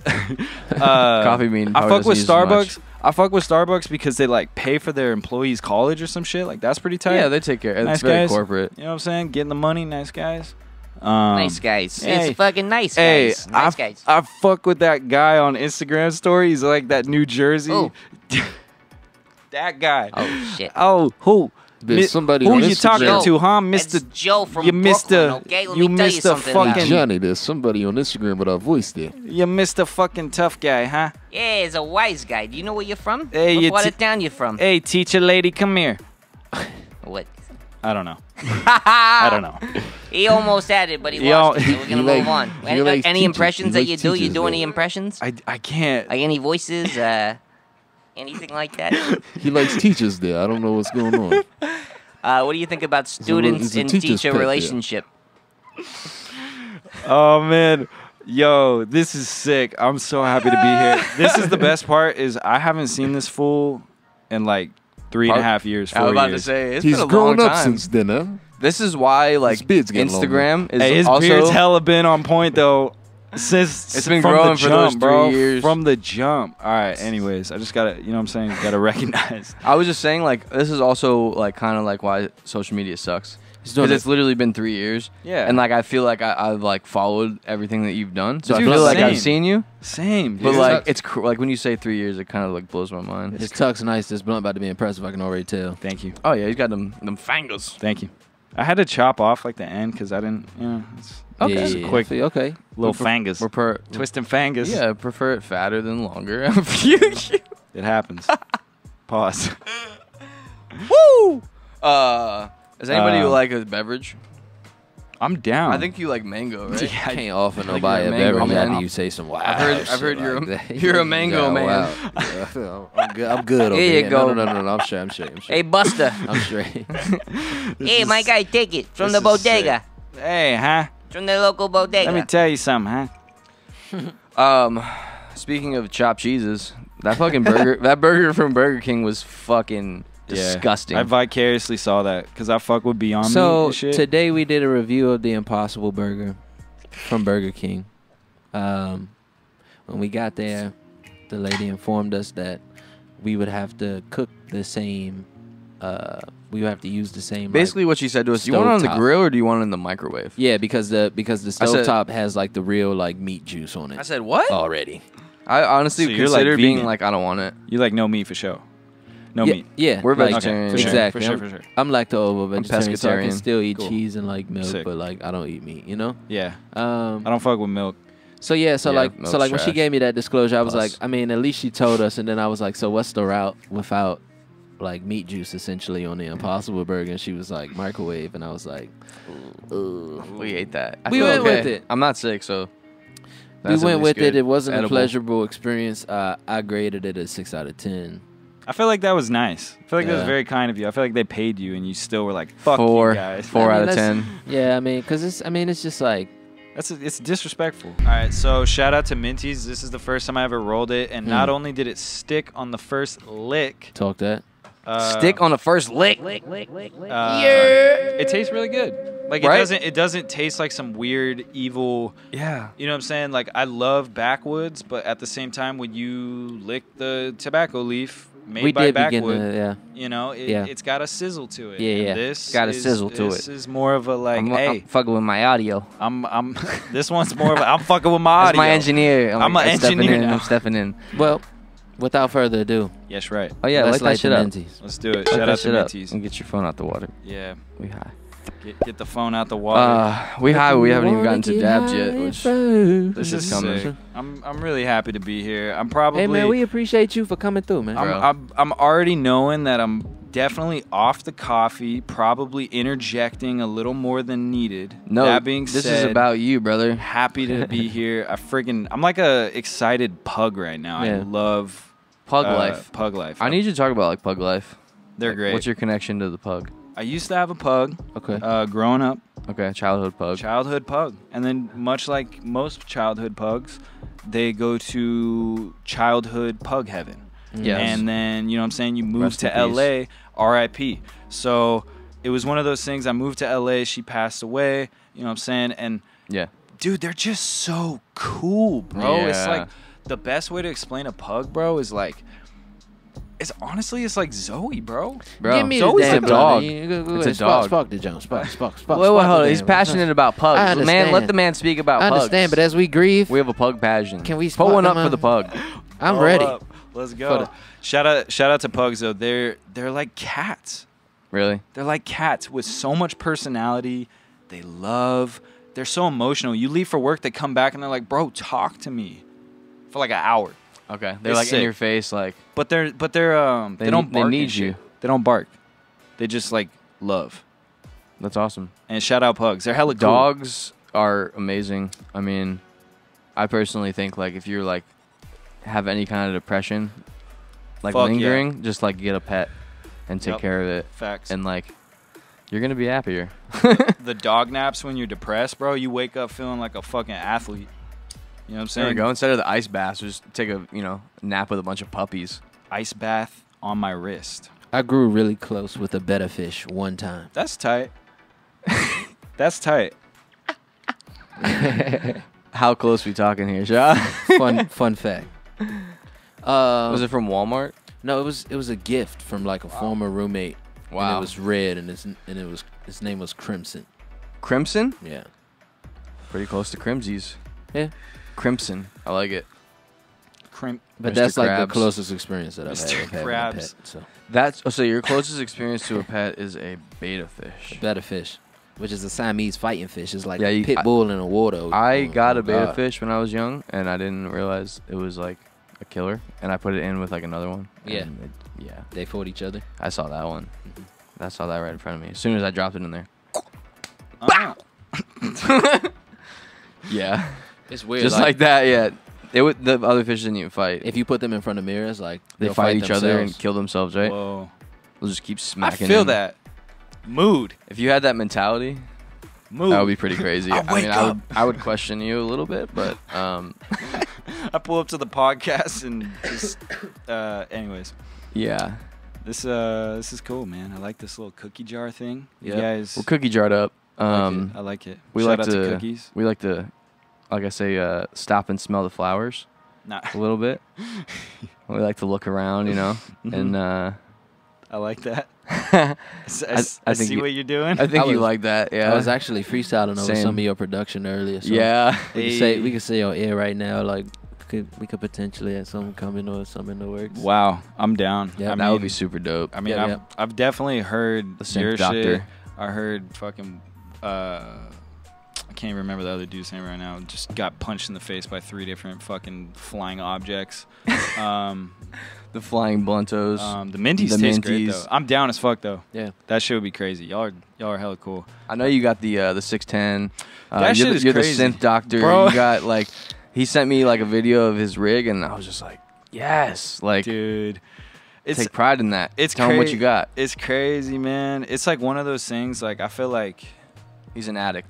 Coffee Bean. I fuck with Starbucks. I fuck with Starbucks because they like pay for their employees' college or some shit. Like that's pretty tight. Yeah, they take care. It's nice very guys. corporate. You know what I'm saying? Getting the money, nice guys. Nice guys. Hey, it's fucking nice guys. Nice guys. I fuck with that guy on Instagram story. He's like that New Jersey. Oh. That guy. Oh shit. Oh, who? There's somebody Who on you Instagram. talking to, huh, It's Mister? Joe from You Brooklyn, Mr. okay? Let you me tell you Mr. something. fucking- Johnny, there's somebody on Instagram with our voice there. You Mr. fucking tough guy, huh? Yeah, he's a wise guy. Do you know where you're from? Hey, what you part t- of town you from? Hey, teacher lady, come here. What? I don't know. I don't know. He almost had it, but he Yo, lost it. So we're gonna he move on. he Any, likes any teachers. impressions He that you likes do? You teachers, do any though. impressions? I can't. Like any voices? Anything like that? He likes teachers there. I don't know what's going on. What do you think about students it's a and teacher's teacher pet, yeah. relationship? Oh man, yo, this is sick. I'm so happy to be here. This is the best part. Is I haven't seen this fool in like 3.5 years. 4 I was about years. to say it's He's been a grown long up time. since then, huh? This is why like His beard's getting Instagram is Hey, his also beard's hella been on point though. Since It's been from growing the for jump, those 3 bro. years. From the jump. All right. Anyways, I just gotta, you know what I'm saying? Gotta recognize. I was just saying like this is also like kind of like why social media sucks. Because it's literally been 3 years. Yeah. And like I feel like I've like followed everything that you've done. So Dude, I feel like I've same. seen you. Same. But dude. like it's like when you say 3 years, it kind of like blows my mind. His tuck's nice. This blunt about to be impressive. I can already tell. Thank you. Oh yeah, he's got them fangles. Thank you. I had to chop off like the end because I didn't, you know, it's Okay. Yeah, quick. Okay. little fangus. Twisting fangus. Yeah, I prefer it fatter than longer. It happens. Pause. Woo! Is anybody who like a beverage? I'm down. I think you like mango, right? Yeah, I can't offer think nobody a you're a mango beverage man. after you say some wow. I've heard shit you're like that. you're a mango man. Wow. I'm good over Here you here. go. No. I'm straight. Hey, Buster. I'm straight. Hey, my guy, take it from the this is bodega. Hey, huh? From the local bodega. Let me tell you something, huh? Speaking of chopped cheeses, that fucking burger, that burger from Burger King was fucking disgusting. I vicariously saw that because I fuck with Beyond Meat So and shit. today we did a review of the Impossible Burger from Burger King. When we got there, the lady informed us that we would have to cook the same. We would have to use the same. Basically, what she said to us: do you want it on the stovetop. grill or do you want it in the microwave? Yeah, because the I said- stovetop has like the real like meat juice on it. I said what? Already. I honestly So you're, like, considered being vegan. like, I don't want it. You like no meat for sure. No yeah, meat. Yeah, We're like, vegetarian. for sure, Exactly. For sure, I'm, for sure. I'm lacto vegetarian, so I can pescatarian. still eat Cool. cheese and like milk, Sick. but like I don't eat meat. You know. Yeah. I don't fuck with milk. So yeah, so Yeah, like milk's when she trash. gave me that disclosure, I was Plus. like, I mean, at least she told us, and then I was like, so what's the route without like meat juice essentially on the Impossible Burger? And she was like microwave, and I was like, We ate that. I We feel went okay. with it. I'm not sick, so we that's at went least with it. good. It wasn't Edible. a pleasurable experience. I graded it a 6 out of 10. I feel like that was nice. I feel like that was Yeah. very kind of you. I feel like they paid you and you still were like, fuck Four. you guys. Four I mean, out of that's- 10. Yeah, I mean, because it's just like It's disrespectful. All right, so shout out to Mintys. This is the first time I ever rolled it, and not only did it stick on the first lick, talk that. Stick on the first lick. it tastes really good. Like Right? it doesn't taste like some weird evil. Yeah. You know what I'm saying? Like I love backwoods, but at the same time, when you lick the tobacco leaf made We by did begin backwood, to, yeah. you know, Yeah. it's got a sizzle to it. Yeah, And yeah. This Got a is- sizzle to This it. is more of a like, I'm hey, fucking with my audio. I'm. This one's more of a, I'm fucking with my That's audio. my engineer. I'm an stepping engineer in. now. I'm stepping in. Well, without further ado, Yes, right. Oh yeah, let's light that shit the up. Mintys. Let's do it. Light Shout that out to shit up Mintys. and get your phone out the water. Yeah. We high. Get the phone out the water. We high. We haven't even gotten to dabs yet, which This is coming. sick. I'm really happy to be here. I'm probably. Hey man, we appreciate you for coming through, man. I'm already knowing that I'm definitely off the coffee, probably interjecting a little more than needed. No, that being this said, is about you, brother. happy to be here. I'm like a excited pug right now. Yeah. I love Pug life. Pug life. I need you to talk about like pug life. They're Like, great. What's your connection to the pug? I used to have a pug. Okay. Growing up, Okay, childhood pug. childhood pug, and then much like most childhood pugs, they go to childhood pug heaven. Yes. And then, you know what I'm saying, you move Rest to in peace. LA, RIP. So it was one of those things. I moved to LA, she passed away, you know what I'm saying? And Yeah. dude, they're just so cool, bro. It's Yeah. like the best way to explain a pug, bro, is like It's honestly, it's like Zoe, bro. Give me Zoe's the damn a dog. It's It's a dog. Spark the Jones. Spark. Wait, hold on. He's passionate about pugs. I understand. Man, let the man speak about I pugs. understand, but as we grieve, We have a pug passion. Can we put spot one up them for the out? pug? I'm Roll ready. up. Let's go. Shout out to pugs though. They're like cats. Really? They're like cats with so much personality. They love. They're so emotional. You leave for work, they come back and they're like, "Bro, talk to me," for like an hour. Okay. They're It's like sick. in your face, like. But they don't bark. They and need shit. you. They don't bark. They just like love. That's awesome. And shout out pugs. They're hella cool. Dogs are amazing. I mean, I personally think like if you're like have any kind of depression, like Fuck lingering, just like get a pet and take care of it. Facts. And like you're gonna be happier. The dog naps when you're depressed, bro. You wake up feeling like a fucking athlete. You know what I'm saying? There we go. Instead of the ice baths, just take a nap with a bunch of puppies. Ice bath on my wrist. I grew really close with a betta fish one time. That's tight. That's tight. How close we talking here, Shaw? Fun fact. Was it from Walmart? No, it was a gift from like a former roommate. Wow. And it was red, and his name was Crimson. Crimson? Yeah. Pretty close to Crimsies. Yeah. Crimson. I like it. But Mr. that's like the Krabs. closest experience that I've Mr. had with having a Krabs. pet. So your closest experience to a pet is a betta fish. Betta fish, which is a Siamese fighting fish. It's like Yeah, a pit bull in the water. I got a betta God. fish when I was young, and I didn't realize it was like a killer, and I put it in with like another one. Yeah. and yeah. They fought each other. I saw that one. I saw that right in front of me. As soon as I dropped it in there. Bow. Yeah. It's weird. Just like that, yeah. The other fish didn't even fight. If you put them in front of mirrors, like They they'll fight each other and themselves. kill themselves, right? Whoa. They'll just keep I smacking feel him. that. Mood. If you had that mentality, Mood. that would be pretty crazy. I wake up. I would question you a little bit, but I pull up to the podcast and just anyways. yeah. This is cool, man. I like this little cookie jar thing. You Yeah. guys We're cookie jarred up. I like it. We Shout like out to cookies. We like to, like I say, stop and smell the flowers Nah. a little bit. We like to look around, and I like that. I I think see you- what you're doing. I think I you was- like that. Yeah. I was actually freestyling over Same. some of your production earlier. So yeah. we could say on air right now, like we could potentially have something coming or something in the works. Wow, I'm down. Yeah, I that would mean- be super dope. I mean, Yeah, I've definitely heard The sync your doctor. shit. I heard fucking. I can't even remember the other dude's name right now. Just got punched in the face by 3 different fucking flying objects. The flying bluntos. The Mintys The taste great Mintys. though. I'm down as fuck though. Yeah. That shit would be crazy. Y'all are hella cool. I know you got the 610. That you're shit is you're crazy. the synth doctor. Bro. You got like, he sent me like a video of his rig, and I was just like, yes, like Dude, take pride in that. it's Tell him what you got. It's crazy, man. It's like one of those things. Like I feel like, He's an addict.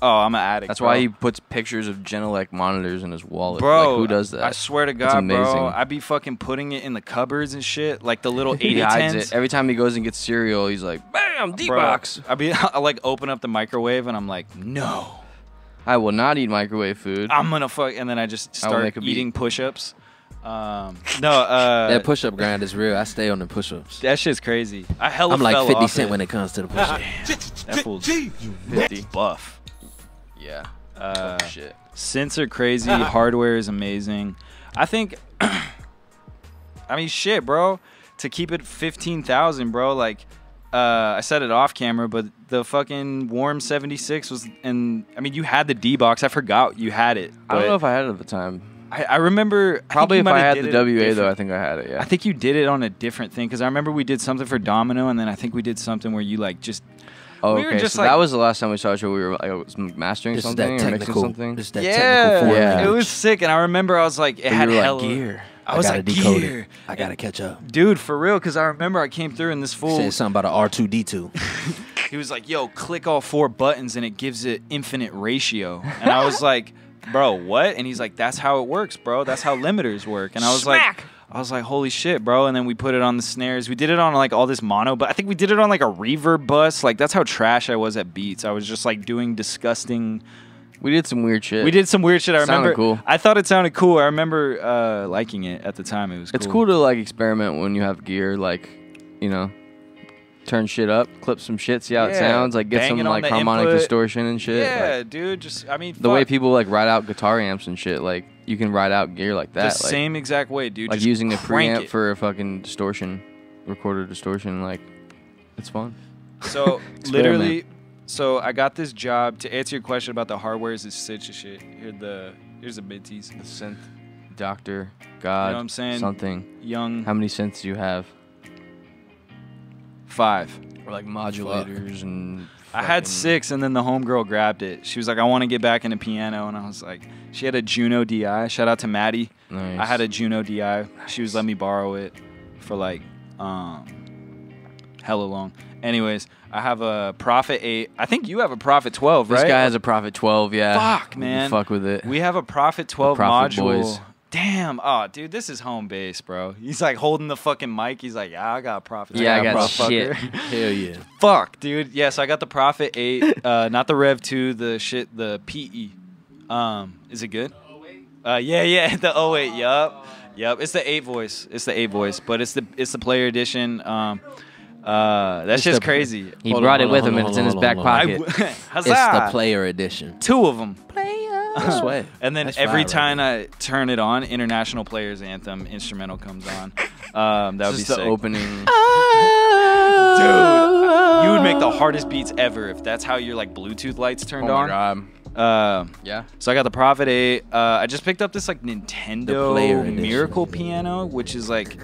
oh, I'm an addict. That's bro. why he puts pictures of Genelec monitors in his wallet. Bro, like, who does that? I swear to That's God, amazing. bro. I be fucking putting it in the cupboards and shit, like the little He hides 8010s. it every time he goes and gets cereal. He's like, "Bam, Bro, D-box." I like open up the microwave and I'm like, no, I will not eat microwave food. I'm gonna fuck, and then I just I will start make a beat. eating push-ups. That push-up grind is real. I stay on the push-ups. that shit's crazy. I hella I'm like fell 50 off Cent it. when it comes to the push-up. That fool's 50. buff. Yeah. Shit. Synths are crazy. Hardware is amazing. I think. I mean, shit, bro. To keep it 15,000, bro. Like, I said it off camera, but the fucking Warm 76 was, and I mean, you had the D box. I forgot you had it. I don't but know if I had it at the time. I remember. Probably if I had the WA though, different- I think I had it. Yeah. I think you did it on a different thing because I remember we did something for Domino, and then I think we did something where you like just. Oh, we were okay. just So like- that was the last time we saw each other. We were like, was mastering This is something that or mixing technical. something. This is that Yeah, technical foreign Yeah. it language. was sick, and I remember I was like, it But had you were like, hella gear. I was gotta like, decode gear. it. I gotta catch up. Dude, for real, because I remember I came through and this fool, Said something about an R2D2. he was like, yo, click all 4 buttons and it gives it infinite ratio. And I was like, bro, what? And he's like, that's how it works, bro. That's how limiters work. And I was like, holy shit, bro. And then we put it on the snares. We did it on like all this mono, but I think we did it on like a reverb bus. Like that's how trash I was at beats. I was just like doing disgusting We did some weird shit. We did some weird shit. I remember. Cool. I thought it sounded cool. I remember liking it at the time. It was cool. It's cool to like experiment when you have gear, like, you know, turn shit up, clip some shit, see how it sounds, like get some like harmonic distortion and shit. Yeah, like, dude. Just the way people like ride out guitar amps and shit, like you can ride out gear like that. The like, same exact way, dude. Like just using a preamp for a fucking distortion, recorder distortion, like it's fun. So literally, so I got this job to answer your question about the hardware. Is such a shit. Here's the Mintys. The synth, Doctor, God, you know what I'm saying? Something. Young. How many synths do you have? 5. Or like modulators and. I had 6, and then the homegirl grabbed it. She was like, I want to get back into piano. And I was like, she had a Juno DI. Shout out to Maddie. Nice. I had a Juno DI. She was letting me borrow it for like hella long. Anyways, I have a Prophet 8. I think you have a Prophet 12, right? This guy has a Prophet 12, yeah. Fuck, man. Fuck with it. We have a Prophet 12 Prophet module. boys. Damn. Oh, dude, this is home base, bro. He's like holding the fucking mic. He's like, yeah, I got a Prophet. Yeah, I got Prophet. shit. Hell yeah. Fuck, dude. Yeah, so I got the Prophet 8, not the Rev 2, the PE. Is it good? Yeah, the 08. Yup. It's the 8 voice. But it's the player edition. That's just crazy. He brought it with him, and it's in his back pocket. It's the player edition. 2 of them. That's right. And then every time I turn it on, International Players Anthem instrumental comes on. That would be sick. The opening. Dude, you would make the hardest beats ever if that's how your like Bluetooth lights turned on. Oh my god. Yeah. So I got the Prophet 8. I just picked up this like Nintendo Miracle piano, which is like,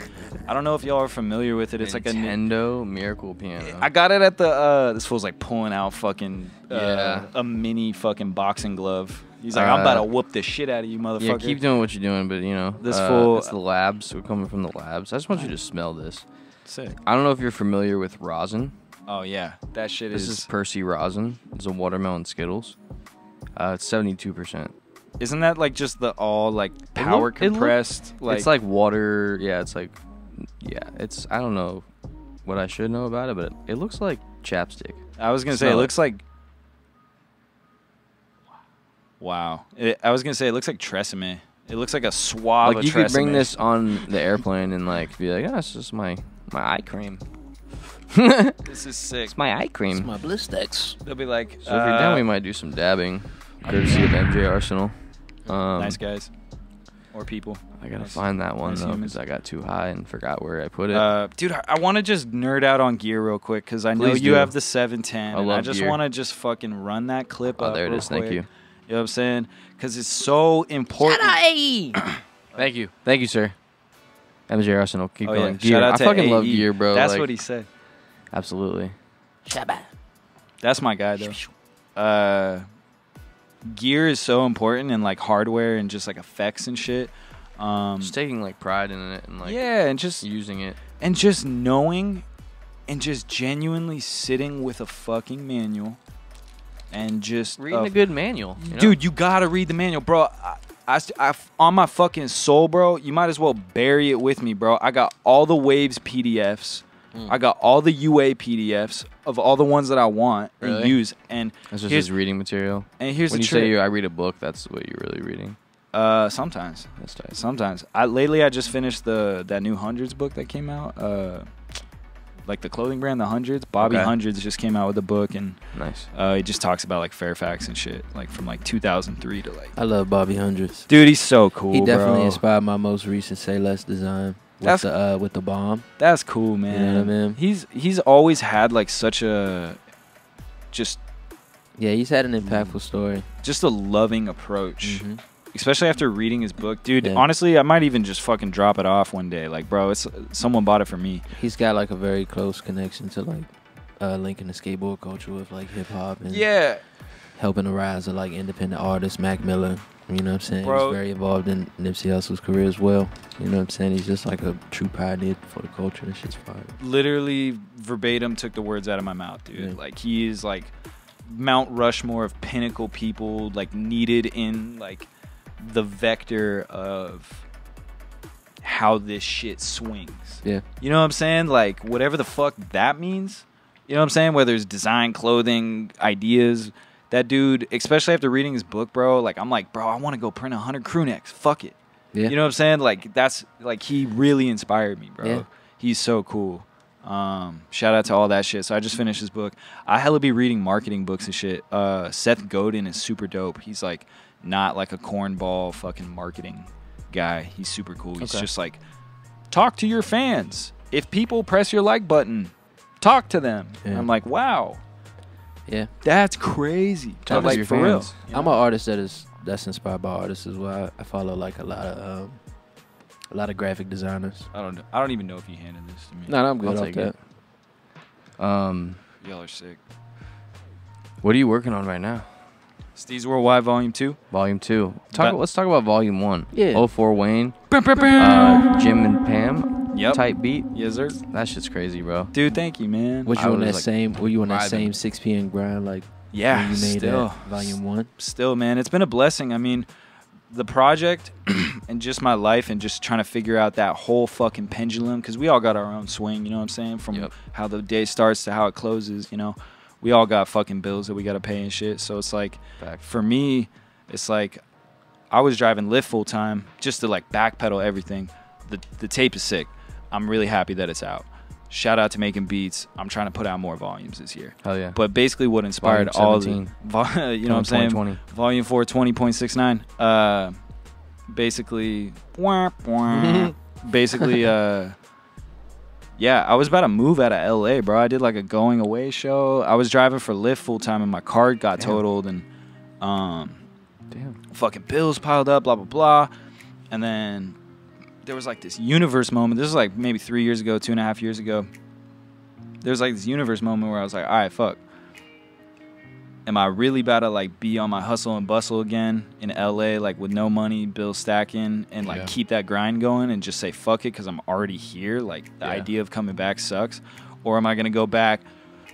I don't know if y'all are familiar with it. It's like a Nintendo Miracle piano. I got it at the. This fool's like pulling out fucking a mini fucking boxing glove. He's like, I'm about to whoop the shit out of you, motherfucker. Yeah, keep doing what you're doing, but you know, this fool. It's the labs. We're coming from the labs. I just want you to smell this. Sick. I don't know if you're familiar with rosin. Oh yeah, that shit is. This is Percy rosin. It's a watermelon Skittles. It's 72%. Isn't that like just the all like power compressed? Like it's like water. Yeah, it's like, it's. I don't know what I should know about it, but it looks like chapstick. I was gonna say it looks like. Wow. I was gonna say it looks like Tresemme. It looks like a swab of you Tresemme. could bring this on the airplane and like be like, it's just my eye cream. This is sick. It's my eye cream. It's my Blistex. They'll be like, so if you're down, we might do some dabbing, courtesy of MJ Arsenal. Nice guys. Or people. I gotta find that one though, because I got too high and forgot where I put it. Dude, I want to just nerd out on gear real quick because I know you have the 710. I just want to just fucking run that clip up. Oh, there it is. Quick. Thank you. You know what I'm saying? Because it's so important. Thank you, sir. MJ Arsenal, keep going. Yeah. Gear. Shout out I to fucking AE. love gear, bro. That's like, what he said. Absolutely. That's my guy, though. Gear is so important in like hardware and just like effects and shit. Just taking like pride in it and like and just using it and just knowing and just genuinely sitting with a fucking manual and just reading a good manual. You know? Dude, you gotta read the manual, bro. I on my fucking soul, bro. You might as well bury it with me, bro. I got all the Waves PDFs. I got all the UA PDFs of all the ones that I want and use. And that's just his reading material. And here's when the you trick. say I read a book, that's what you're really reading. Sometimes. That's tight. Sometimes. Lately I just finished that new Hundreds book that came out. Like the clothing brand, the Hundreds. Bobby Hundreds just came out with a book, and nice. He just talks about like Fairfax and shit, like from like 2003 to like. I love Bobby Hundreds. Dude, he's so cool. He definitely inspired my most recent Say Less design. With the bomb. That's cool, man. You know what I mean? He's always had like such a just. Yeah, he's had an impactful story. Just a loving approach. Mm-hmm. Especially after reading his book. Dude, honestly, I might even just fucking drop it off one day. Like, bro, someone bought it for me. He's got like a very close connection to like linking the skateboard culture with like hip hop and helping the rise of like independent artists, Mac Miller. You know what I'm saying? Bro, he's very involved in Nipsey Hussle's career as well. You know what I'm saying? He's just like a true pioneer for the culture. That shit's fire. Literally verbatim took the words out of my mouth, dude. Yeah. Like, he is like Mount Rushmore of pinnacle people, like needed in like the vector of how this shit swings. Yeah. You know what I'm saying? Like, whatever the fuck that means. You know what I'm saying? Whether it's design, clothing, ideas, that dude, especially after reading his book, bro, like, I'm like, bro, I want to go print 100 crew necks. Fuck it. Yeah. You know what I'm saying? Like, that's, like, he really inspired me, bro. Yeah. He's so cool. Shout out to all that shit. So I just finished his book. I hella be reading marketing books and shit. Seth Godin is super dope. He's like not like a cornball fucking marketing guy. He's super cool. He's just like, talk to your fans. If people press your like button, talk to them. Yeah. I'm like, wow. Yeah. That's crazy. Talk like to your for real. fans. I'm an artist that's inspired by artists as well. I follow like a lot of graphic designers. I don't even know if you handed this to me. No, I'm good I'll off take that. it. Y'all are sick. What are you working on right now? Steeziak Worldwide Volume 2. Volume 2. Let's talk about Volume 1. Yeah. 04 Wayne. Jim and Pam. Yep. Type beat. Yes, sir. That shit's crazy, bro. Dude, thank you, man. Was I you on was, that like, same? Were you on that vibing. same 6 p.m. grind like? Yeah, when you made still. that Volume 1. Still, man, it's been a blessing. I mean, the project and just my life and just trying to figure out that whole fucking pendulum, because we all got our own swing, you know what I'm saying? From how the day starts to how it closes, you know? We all got fucking bills that we got to pay and shit. So it's like, for me, it's like I was driving Lyft full time just to like backpedal everything. The tape is sick. I'm really happy that it's out. Shout out to making beats. I'm trying to put out more volumes this year. Hell yeah. But basically what inspired all the, you know what I'm saying? 2020. Volume 4, 20.69. Basically, yeah, I was about to move out of LA, bro. I did like a going away show. I was driving for Lyft full time and my car got totaled and fucking bills piled up, blah, blah, blah. And then there was like this universe moment. This was like maybe 3 years ago, 2.5 years ago. There was like this universe moment where I was like, all right, fuck. Am I really about to like be on my hustle and bustle again in LA, like with no money, bills stacking, and like keep that grind going and just say fuck it because I'm already here? Like the idea of coming back sucks. Or am I gonna go back,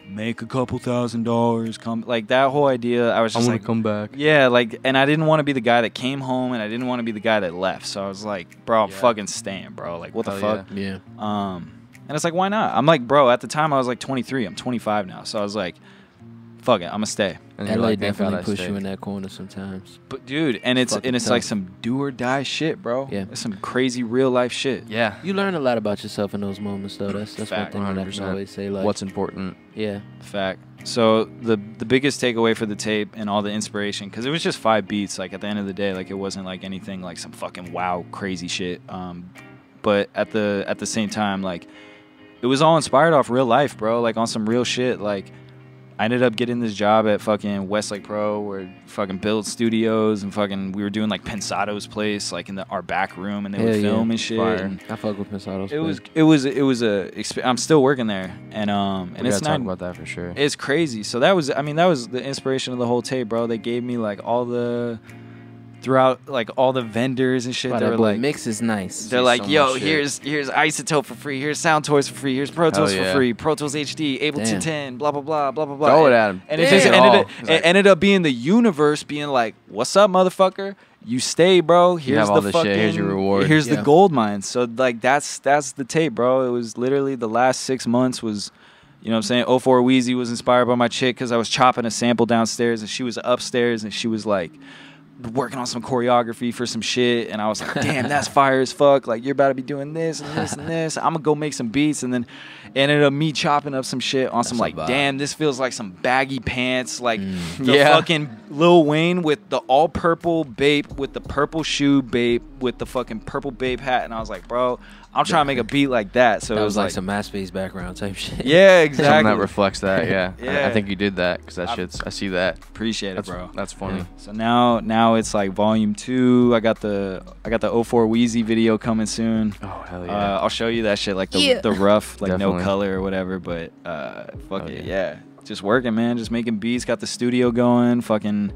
make a couple $1,000s, come like that whole idea? I was just like, come back. Yeah, like, and I didn't want to be the guy that came home, and I didn't want to be the guy that left. So I was like, bro, I'm fucking staying, bro. Like, what the fuck? Yeah. And it's like, why not? I'm like, bro, at the time I was like 23. I'm 25 now. So I was like, fuck it, I'm gonna stay. And LA like, definitely push you in that corner sometimes. But dude, and it's tough. like some do or die shit, bro. Yeah. It's some crazy real life shit. Yeah. You learn a lot about yourself in those moments, though. That's Fact, one thing that I can always say. Like, what's important. Yeah. Fact. So the biggest takeaway for the tape and all the inspiration, because it was just 5 beats. Like at the end of the day, like it wasn't like anything like some fucking wow crazy shit. But at the same time, like it was all inspired off real life, bro. Like on some real shit. Like I ended up getting this job at fucking Westlake Pro, where fucking build studios and fucking we were doing like Pensado's place, like in our back room, and they would film and shit. And I fuck with Pensado's. I'm still working there, and We it's gotta not talk about that for sure. It's crazy. So that was the inspiration of the whole tape, bro. They gave me like all the throughout like all the vendors and shit. Wow, they were like, mix is nice. they're like, so yo, much shit. here's Isotope for free, here's Sound Toys for free, here's Pro Tools Hell for yeah. free, Pro Tools HD, Ableton 10, blah blah blah blah blah blah. Throw it at him. And it just Damn. ended up being the universe being like, what's up, motherfucker? You stay, bro. Here's have the all the fucking, shit. Here's your reward. Here's the Yeah. gold mine. So like that's the tape, bro. It was literally the last 6 months was, you know what I'm saying? 04 Wheezy was inspired by my chick because I was chopping a sample downstairs and she was upstairs and she was like working on some choreography for some shit, and I was like, damn, that's fire as fuck. Like, you're about to be doing this and this and this. I'm gonna go make some beats, and then ended up me chopping up some shit on some like, damn, this feels like some baggy pants, like the fucking Lil Wayne with the all purple bape, with the purple shoe bape, with the fucking purple bape hat, and I was like, bro, I'm trying to make a beat like that. So that it was like some MySpace background type shit. Yeah, exactly. Something that reflects that, yeah. Yeah. I think you did that because that shit's. I see that. Appreciate it, bro. That's funny. Yeah. So now it's like volume 2. I got the 04 Wheezy video coming soon. Oh hell yeah! I'll show you that shit, like the rough, like Definitely. no color or whatever. But fuck it, yeah. Just working, man. Just making beats. Got the studio going. Fucking.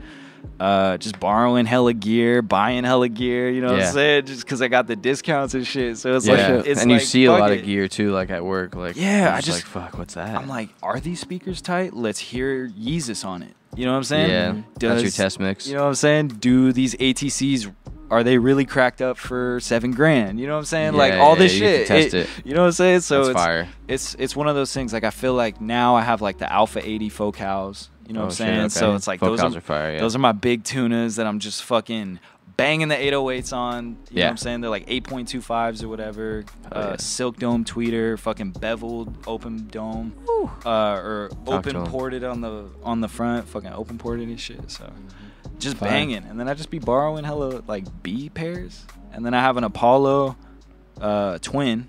Just borrowing hella gear, buying hella gear, you know what I'm saying? Just because I got the discounts and shit. So it's like, it's and like, you see a lot it. of gear too, like at work. Like, yeah, I just like, fuck, what's that? I'm like, are these speakers tight? Let's hear Yeezus on it. You know what I'm saying? Yeah, that's your test mix. You know what I'm saying? Do these ATCs, are they really cracked up for $7,000? You know what I'm saying? Yeah, like all this you shit. can test it. You know what I'm saying? So that's fire. It's one of those things. Like I feel like now I have like the Alpha 80 Focals. You know what I'm saying? Okay. So it's like those are my big tunas that I'm just fucking banging the 808s on. You know what I'm saying? They're like 8.25s or whatever. Silk dome tweeter, fucking beveled open dome, or open ported on the front, fucking open ported and shit. So just banging, and then I just be borrowing hella like B pairs, and then I have an Apollo twin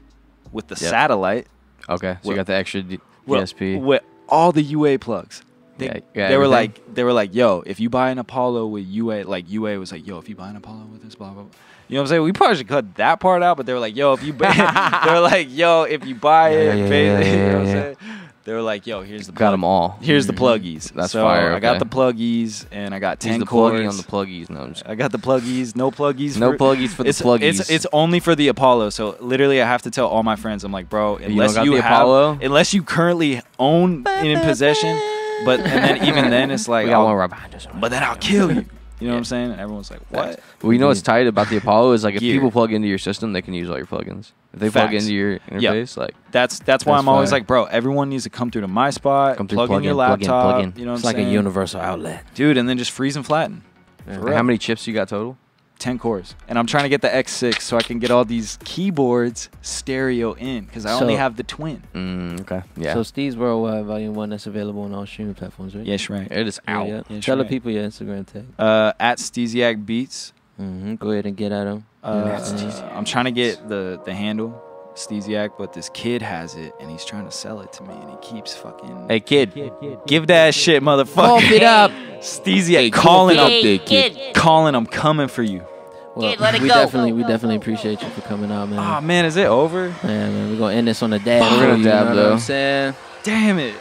with the satellite. Okay, so you got the extra DSP with all the UA plugs. They were like, yo, if you buy an Apollo with UA, like UA was like, yo, if you buy an Apollo with this, blah blah blah. You know what I'm saying? We probably should cut that part out, but they were like, yo, if you buy, they were like, yo, if you buy it, you know what I'm saying? They were like, yo, here's the got them all. Here's the pluggies. That's fire. Okay. I got the pluggies, and I got 10 the cords. pluggy on the pluggies. No, I got the pluggies. No pluggies. No pluggies for the pluggies. It's only for the Apollo. So literally, I have to tell all my friends, I'm like, bro, unless unless you currently own in possession. And then even then, it's like, but then I'll kill you. You know what I'm saying? Everyone's like, what? Well, you know what's tight about the Apollo is like if people plug into your system, they can use all your plugins. If they plug into your interface, like that's why I'm always like, bro, everyone needs to come through to my spot, plug in your laptop. Plug in. You know what it's I'm like saying? A universal outlet, dude. And then just freeze and flatten. How many chips you got total? 10 cores, and I'm trying to get the X6 so I can get all these keyboards stereo in because I only have the twin. Okay, yeah. So Steeziak Worldwide Volume 1, that's available on all streaming platforms, right? Yes, right. It is out. Yes, Tell the people your Instagram tag. At Steeziak Beats. Go ahead and get at them. I'm trying to get the handle Steeziak, but this kid has it and he's trying to sell it to me, and he keeps fucking. Hey kid, give that shit, motherfucker. Pump it up. Steeziak calling up, calling. I'm coming for you. Well, let it we go. definitely appreciate you for coming out, man. Oh man, is it over? Yeah, man, we're gonna end this on a dab. We're gonna dab, you know though. what I'm saying? Damn it!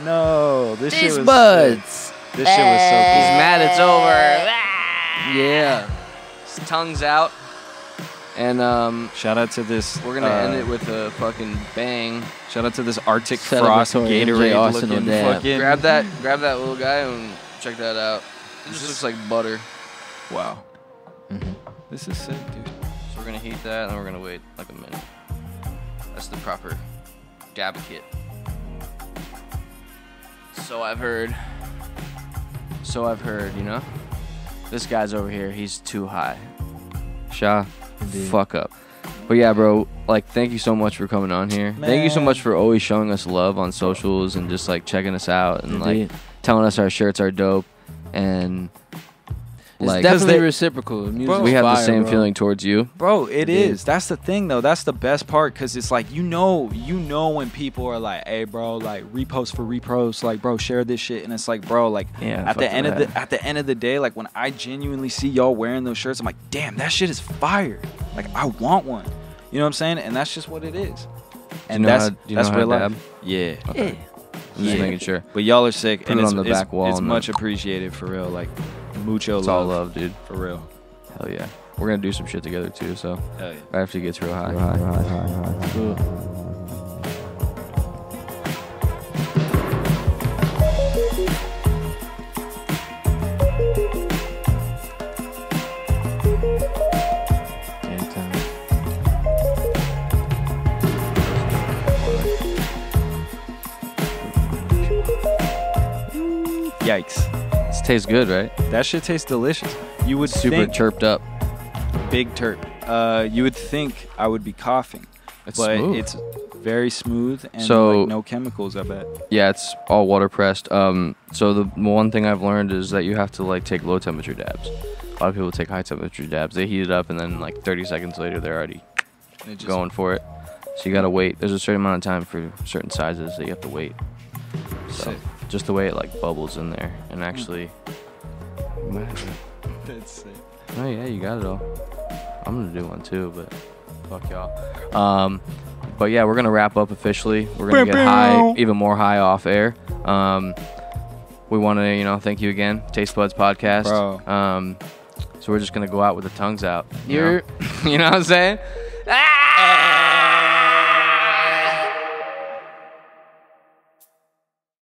No, this shit was buds. Sick. This shit was so cool. He's mad it's over. Yeah. his tongue's out. And shout out to this. We're gonna end it with a fucking bang. Shout out to this Arctic Frost Gatorade looking fucking. Grab that little guy and check that out. It just looks like butter. Wow. This is sick, dude. So we're gonna heat that and we're gonna wait like a minute. That's the proper dab kit. So I've heard, you know? This guy's over here, he's too high. Sha, fuck up. But yeah, bro, like, thank you so much for coming on here. Man. Thank you so much for always showing us love on socials and just, like, checking us out and, like, telling us our shirts are dope. And, like, it's definitely reciprocal. Bro, we have the same feeling towards you. Bro, it is. That's the thing, though. That's the best part, because it's like, you know when people are like, hey, bro, like, repost for repost, like, bro, share this shit. And it's like, bro, like, at the end of the day, like, when I genuinely see y'all wearing those shirts, I'm like, damn, that shit is fire. Like, I want one. You know what I'm saying? And that's just what it is. And that's real life. Yeah. Okay. I'm just making sure. But y'all are sick. Put and it on the back wall. It's much appreciated, for real. Like, mucho it's love. All love, dude. For real. Hell yeah. We're going to do some shit together, too, so. Hell yeah. Right after it gets real high. Yikes. This tastes good, right? That shit tastes delicious. You would super chirped up. Big terp. You would think I would be coughing. It's but smooth. It's very smooth and so, like no chemicals, I bet. Yeah, it's all water pressed. So the one thing I've learned is that you have to like take low temperature dabs. A lot of people take high temperature dabs. They heat it up and then like 30 seconds later they're already going for it. So you gotta wait. There's a certain amount of time for certain sizes that you have to wait. So just the way it like bubbles in there and actually. That's sick. Oh yeah, you got it all. I'm gonna do one too, but fuck y'all. But yeah, we're gonna wrap up officially. We're gonna get high, even more high off air. We want to, thank you again, TASTEBUDS Podcast. Bro. So we're just gonna go out with the tongues out. You know what I'm saying? Ah!